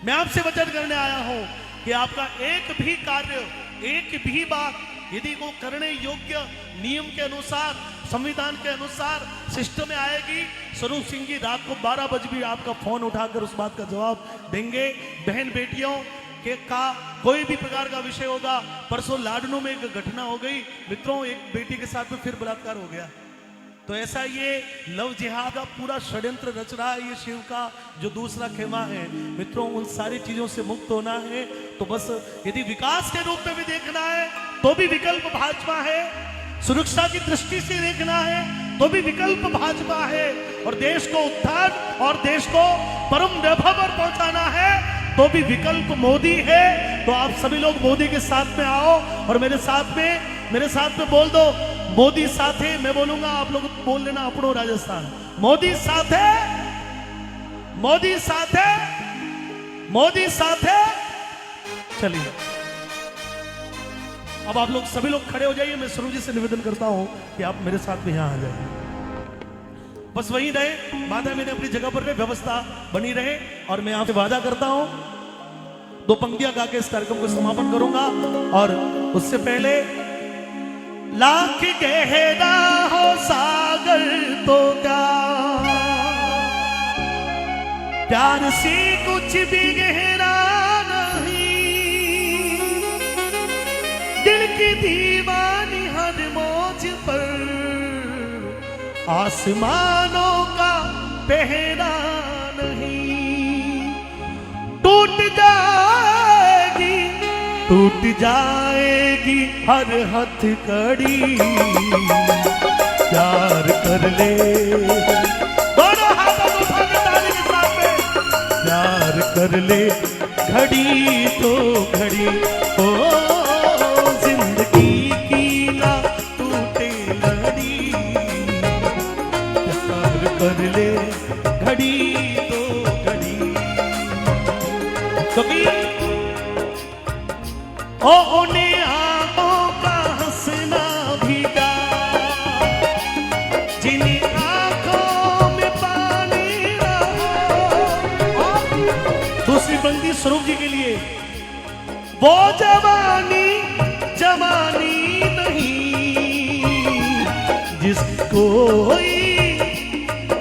S1: मैं आपसे वचन करने आया हूं कि आपका एक भी कार्य, एक भी बात यदि वो करने योग्य, नियम के अनुसार, संविधान के अनुसार सिस्टम में आएगी, स्वरूप सिंह जी रात को 12 बजे भी आपका फोन उठाकर उस बात का जवाब देंगे। बहन बेटियों के का कोई भी प्रकार का विषय होगा। परसों लाडनू में एक घटना हो गई मित्रों, एक बेटी के साथ में फिर बलात्कार हो गया। तो ऐसा ये लव जिहाद का पूरा षड्यंत्र रच रहा है ये शिव का जो दूसरा खेमा है। मित्रों, उन सारी चीजों से मुक्त होना है तो बस यदि विकास के रूप में भी देखना है तो भी विकल्प भाजपा है, सुरक्षा की दृष्टि से देखना है तो भी विकल्प भाजपा है, और देश को उत्थान और देश को परम वैभव पर पहुंचाना है तो भी विकल्प मोदी है। तो आप सभी लोग मोदी के साथ में आओ और मेरे साथ में बोल दो, मोदी साथ है। मैं बोलूंगा, आप लोग बोल लेना अपनो राजस्थान। मोदी साथ है, मोदी साथ है, मोदी साथ है। चलिए अब आप लोग सभी लोग खड़े हो जाइए। मैं स्वरूप जी से निवेदन करता हूं कि आप मेरे साथ में यहां आ जाइए। बस वहीं रहे, माता मैंने अपनी जगह पर रहे, व्यवस्था बनी रहे। और मैं आपसे वादा करता हूं 2 पंक्तियां गा के इस कार्यक्रम को समापन करूंगा। और उससे पहले, लाख गहरा हो सागर तो क्या, प्यार से कुछ भी गहरा नहीं, दिल की दीवानी हर मौज पर आसमानों का पहरा नहीं, टूट जाएगी, टूट जाएगी हर हथकड़ी, प्यार कर ले, दोनों हाथों को उठा के ताली के साथ में, प्यार कर ले घड़ी तो घड़ी, ओ जिंदगी की ना टूटे लड़ी, प्यार कर ले घड़ी तो घड़ी, क्योंकि ओ उन्हें आंखों का हंसना भीगा, जिन्हें आंखों में पानी ना हो। दूसरी पंक्ति स्वरूप जी के लिए, वो जवानी जवानी नहीं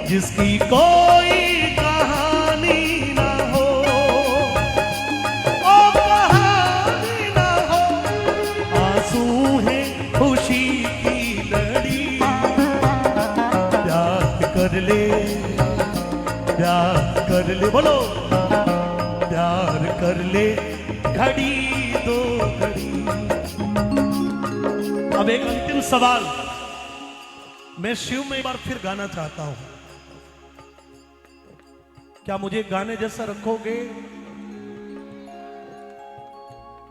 S1: जिसकी कोई कहानी ना हो, ओ कहानी ना हो, आंसू है खुशी की लड़ी, प्यार कर ले, प्यार कर ले, बोलो प्यार कर ले घड़ी दो घड़ी। अब एक अंतिम सवाल मैं शिव में एक बार फिर गाना चाहता हूं, क्या मुझे गाने जैसा रखोगे?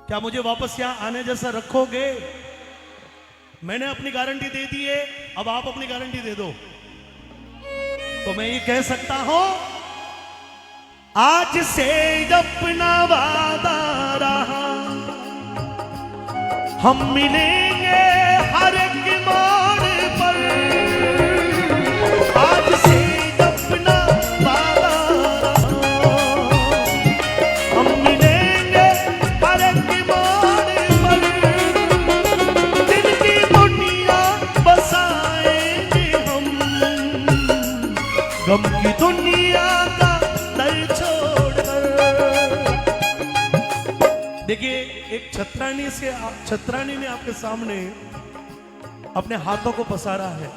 S1: क्या मुझे वापस यहां आने जैसा रखोगे? मैंने अपनी गारंटी दे दी है, अब आप अपनी गारंटी दे दो। तो मैं ये कह सकता हूं, आज से अपना वादा रहा, हम मिलेंगे हर एक मोड़ पर, आज से अपना वादा रहा, हम मिलेंगे हर एक मोड़ पर, दिल की दुनिया बसाएंगे हम, गम की दुनिया का दर छोड़कर। देखिए, एक छतरानी ने आपके सामने अपने हाथों को पसारा है।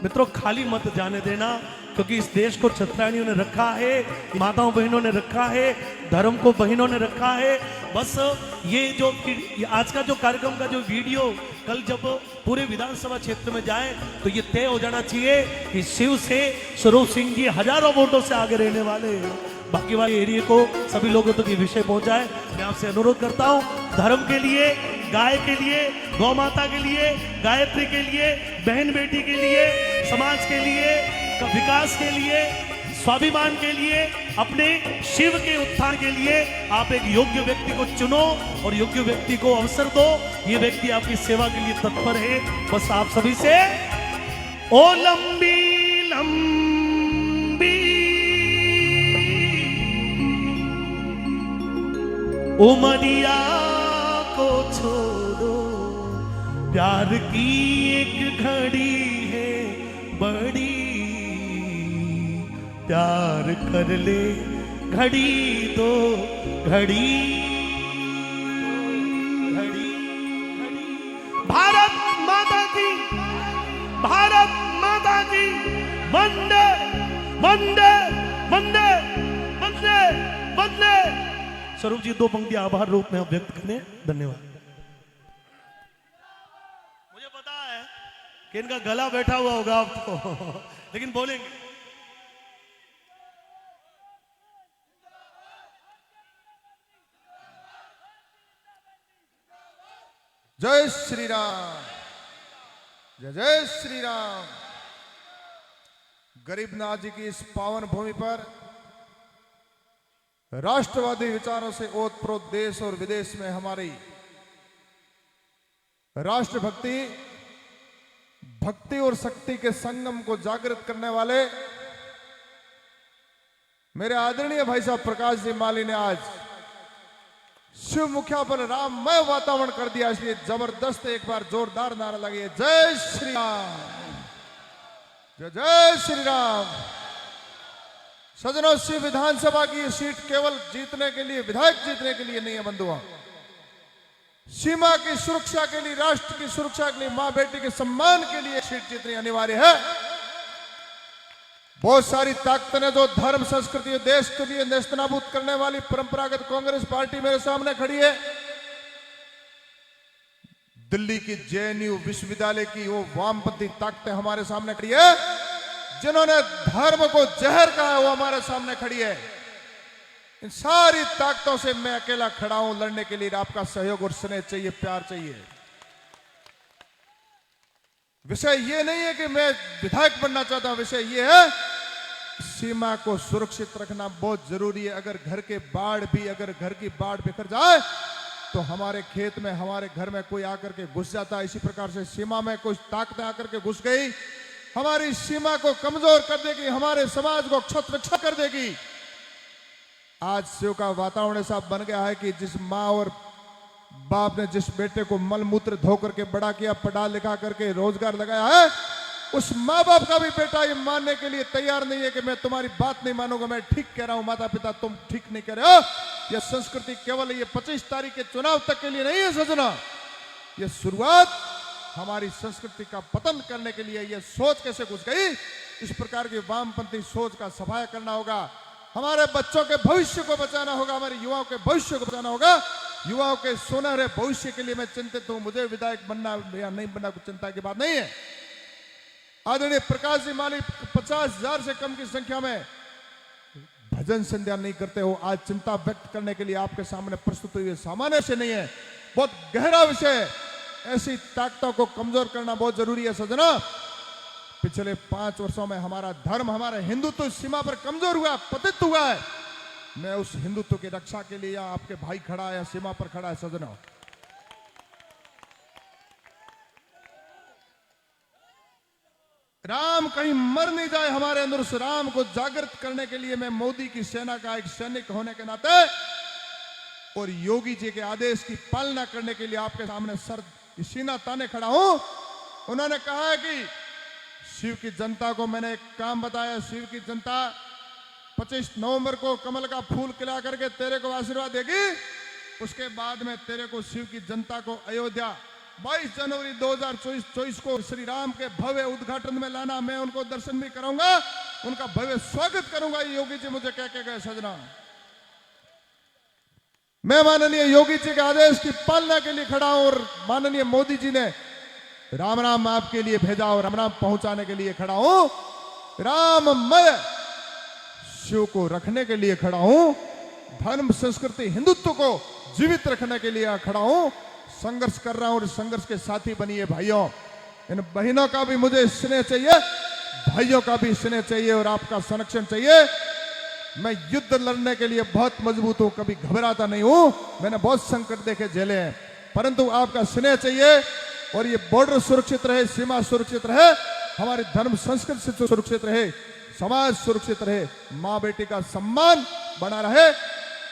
S1: मित्रों, खाली मत जाने देना, क्योंकि इस देश को छतरानियों ने रखा है, माताओं बहनों ने रखा है, धर्म को बहनों ने रखा है। बस ये जो आज का जो कार्यक्रम का जो वीडियो कल जब पूरे विधानसभा क्षेत्र में जाए तो ये तय हो जाना चाहिए कि शिव से स्वरूप सिंह जी हजारों वोटों से आगे रहने वाले हैं। बाकी वाले एरिया को सभी लोगों तक ये विषय पहुंचाए। मैं आपसे अनुरोध करता हूं, धर्म के लिए, गाय के लिए, गौ माता के लिए, गायत्री के लिए, बहन बेटी के लिए, समाज के लिए, विकास के लिए, स्वाभिमान के लिए, अपने शिव के उत्थान के लिए आप एक योग्य व्यक्ति को चुनो और योग्य व्यक्ति को अवसर दो। ये व्यक्ति आपकी सेवा के लिए तत्पर है। बस आप सभी से ओ लंबी लंबी उमरिया को छोड़ो, प्यार की एक घड़ी है बड़ी, प्यार कर ले घड़ी दो घड़ी, घड़ी घड़ी। भारत माता की, भारत माता की, वंदे वंदे वंदे वंदे वंदे। स्वरूप जी, दो पंक्ति आभार रूप में आप व्यक्त करें। धन्यवाद। मुझे पता है कि इनका गला बैठा हुआ होगा आपको, लेकिन बोलेंगे।
S5: जय श्री राम, जय जय श्री राम। गरीबनाथ जी की इस पावन भूमि पर राष्ट्रवादी विचारों से ओतप्रोत देश और विदेश में हमारी राष्ट्रभक्ति, भक्ति और शक्ति के संगम को जागृत करने वाले मेरे आदरणीय भाई साहब प्रकाश जी माली ने आज शिव मुखिया पर राममय वातावरण कर दिया। इसलिए जबरदस्त एक बार जोरदार नारा लगे, जय श्री राम, जय जय श्री राम। सजनों, शिव विधानसभा की ये सीट केवल जीतने के लिए, विधायक जीतने के लिए नहीं है बंधुओं, सीमा की सुरक्षा के लिए, राष्ट्र की सुरक्षा के लिए, मां बेटी के सम्मान के लिए सीट जीतनी अनिवार्य है। बहुत सारी ताकतें ने जो धर्म संस्कृति और देश के लिए नेस्तनाबूद करने वाली परंपरागत कांग्रेस पार्टी मेरे सामने खड़ी है। दिल्ली की जेएनयू विश्वविद्यालय की वो वामपंथी ताकतें हमारे सामने खड़ी है। जिन्होंने धर्म को जहर कहा है वो हमारे सामने खड़ी है। इन सारी ताकतों से मैं अकेला खड़ा हूं लड़ने के लिए। आपका सहयोग और स्नेह चाहिए, प्यार चाहिए। विषय ये नहीं है कि मैं विधायक बनना चाहता हूं, विषय ये है सीमा को सुरक्षित रखना बहुत जरूरी है। अगर घर की बाढ़ बिखर जाए तो हमारे खेत में, हमारे घर में कोई आकर के घुस जाता है। इसी प्रकार से सीमा में कुछ ताकतें आकर के घुस गई, हमारी सीमा को कमजोर कर देगी, हमारे समाज को क्षत कर देगी। आज शिव का वातावरण ऐसा बन गया है कि जिस माँ और बाप ने जिस बेटे को मल मूत्र धो करके बड़ा किया, पढ़ा लिखा करके रोजगार लगाया है, उस माँ बाप का भी बेटा ये मानने के लिए तैयार नहीं है कि मैं तुम्हारी बात नहीं मानूंगा, मैं ठीक कह रहा हूं माता पिता, तुम ठीक नहीं कह रहे हो। यह संस्कृति केवल ये 25 तारीख के चुनाव तक के लिए नहीं है सजना, ये शुरुआत हमारी संस्कृति का पतन करने के लिए। यह सोच कैसे घुस गई, इस प्रकार की वामपंथी सोच का सफाया करना होगा। हमारे बच्चों के भविष्य को बचाना होगा, हमारे युवाओं के भविष्य को बचाना होगा। युवाओं के सुनहरे भविष्य के लिए मैं चिंतित हूं। मुझे विधायक बनना या नहीं बनना कुछ चिंता की बात नहीं है। आदरणीय प्रकाश जी माली 50,000 से कम की संख्या में भजन संध्या नहीं करते हो, आज चिंता व्यक्त करने के लिए आपके सामने प्रस्तुत हुई है। सामान्य से नहीं है, बहुत गहरा विषय है। ऐसी ताकतों को कमजोर करना बहुत जरूरी है सजना। पिछले 5 वर्षों में हमारा धर्म, हमारा हिंदुत्व इस सीमा पर कमजोर हुआ, पतित हुआ है। मैं उस हिंदुत्व की रक्षा के लिए यहाँ आपके भाई खड़ा है, या सीमा पर खड़ा है सजना। राम कहीं मर नहीं जाए हमारे अंदर, उस राम को जागृत करने के लिए मैं मोदी की सेना का एक सैनिक होने के नाते और योगी जी के आदेश की पालना करने के लिए आपके सामने सर सीना ताने खड़ा हूं। उन्होंने कहा है कि शिव की जनता को मैंने एक काम बताया, शिव की जनता 25 नवंबर को कमल का फूल खिला करके तेरे को आशीर्वाद देगी। उसके बाद में तेरे को शिव की जनता को अयोध्या 22 जनवरी 2024 को श्री राम के भव्य उद्घाटन में लाना। मैं उनको दर्शन भी कराऊंगा, उनका भव्य स्वागत करूंगा। योगी जी मुझे कह के गए सजना, मैं माननीय योगी जी के आदेश की पालना के लिए खड़ा हूं और माननीय मोदी जी ने राम राम आपके लिए भेजा और राम राम पहुंचाने के लिए खड़ा हूं। राममय शिव को रखने के लिए खड़ा हूं, धर्म संस्कृति हिंदुत्व को जीवित रखने के लिए खड़ा हूं। संघर्ष कर रहा हूं और संघर्ष के साथी बनिए भाइयों। इन बहनों का भी मुझे स्नेह चाहिए, भाइयों का भी स्नेह चाहिए और आपका संरक्षण चाहिए। मैं युद्ध लड़ने के लिए बहुत मजबूत हूं, कभी घबराता नहीं हूं। मैंने बहुत संकट देखे झेले हैं, परंतु आपका स्नेह चाहिए और ये बॉर्डर सुरक्षित रहे, सीमा सुरक्षित रहे, हमारे धर्म संस्कृति से सुरक्षित रहे, समाज सुरक्षित रहे, मां बेटी का सम्मान बना रहे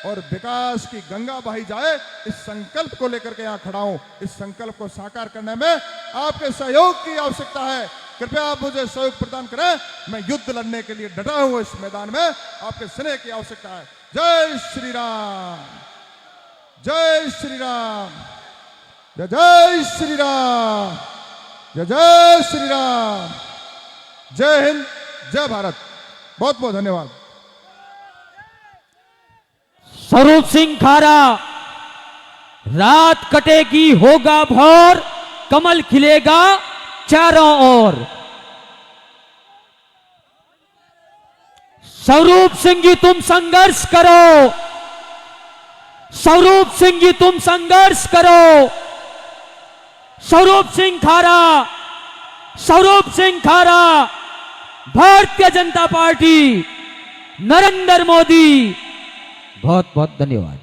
S5: और विकास की गंगा बही जाए। इस संकल्प को लेकर के यहाँ खड़ा हूं। इस संकल्प को साकार करने में आपके सहयोग की आवश्यकता है। कृपया आप मुझे सहयोग प्रदान करें। मैं युद्ध लड़ने के लिए डटा हूं इस मैदान में, आपके स्नेह की आवश्यकता है। जय श्री राम, जय श्री राम, जय जय श्री राम, जय जय श्री राम। जय हिंद, जय भारत। बहुत बहुत धन्यवाद।
S2: स्वरूप सिंह खारा, रात कटेगी होगा भोर, कमल खिलेगा चारों ओर। स्वरूप सिंह जी तुम संघर्ष करो, स्वरूप सिंह जी तुम संघर्ष करो। स्वरूप सिंह खारा, स्वरूप सिंह खारा, भारतीय जनता पार्टी, नरेंद्र मोदी। बहुत बहुत धन्यवाद।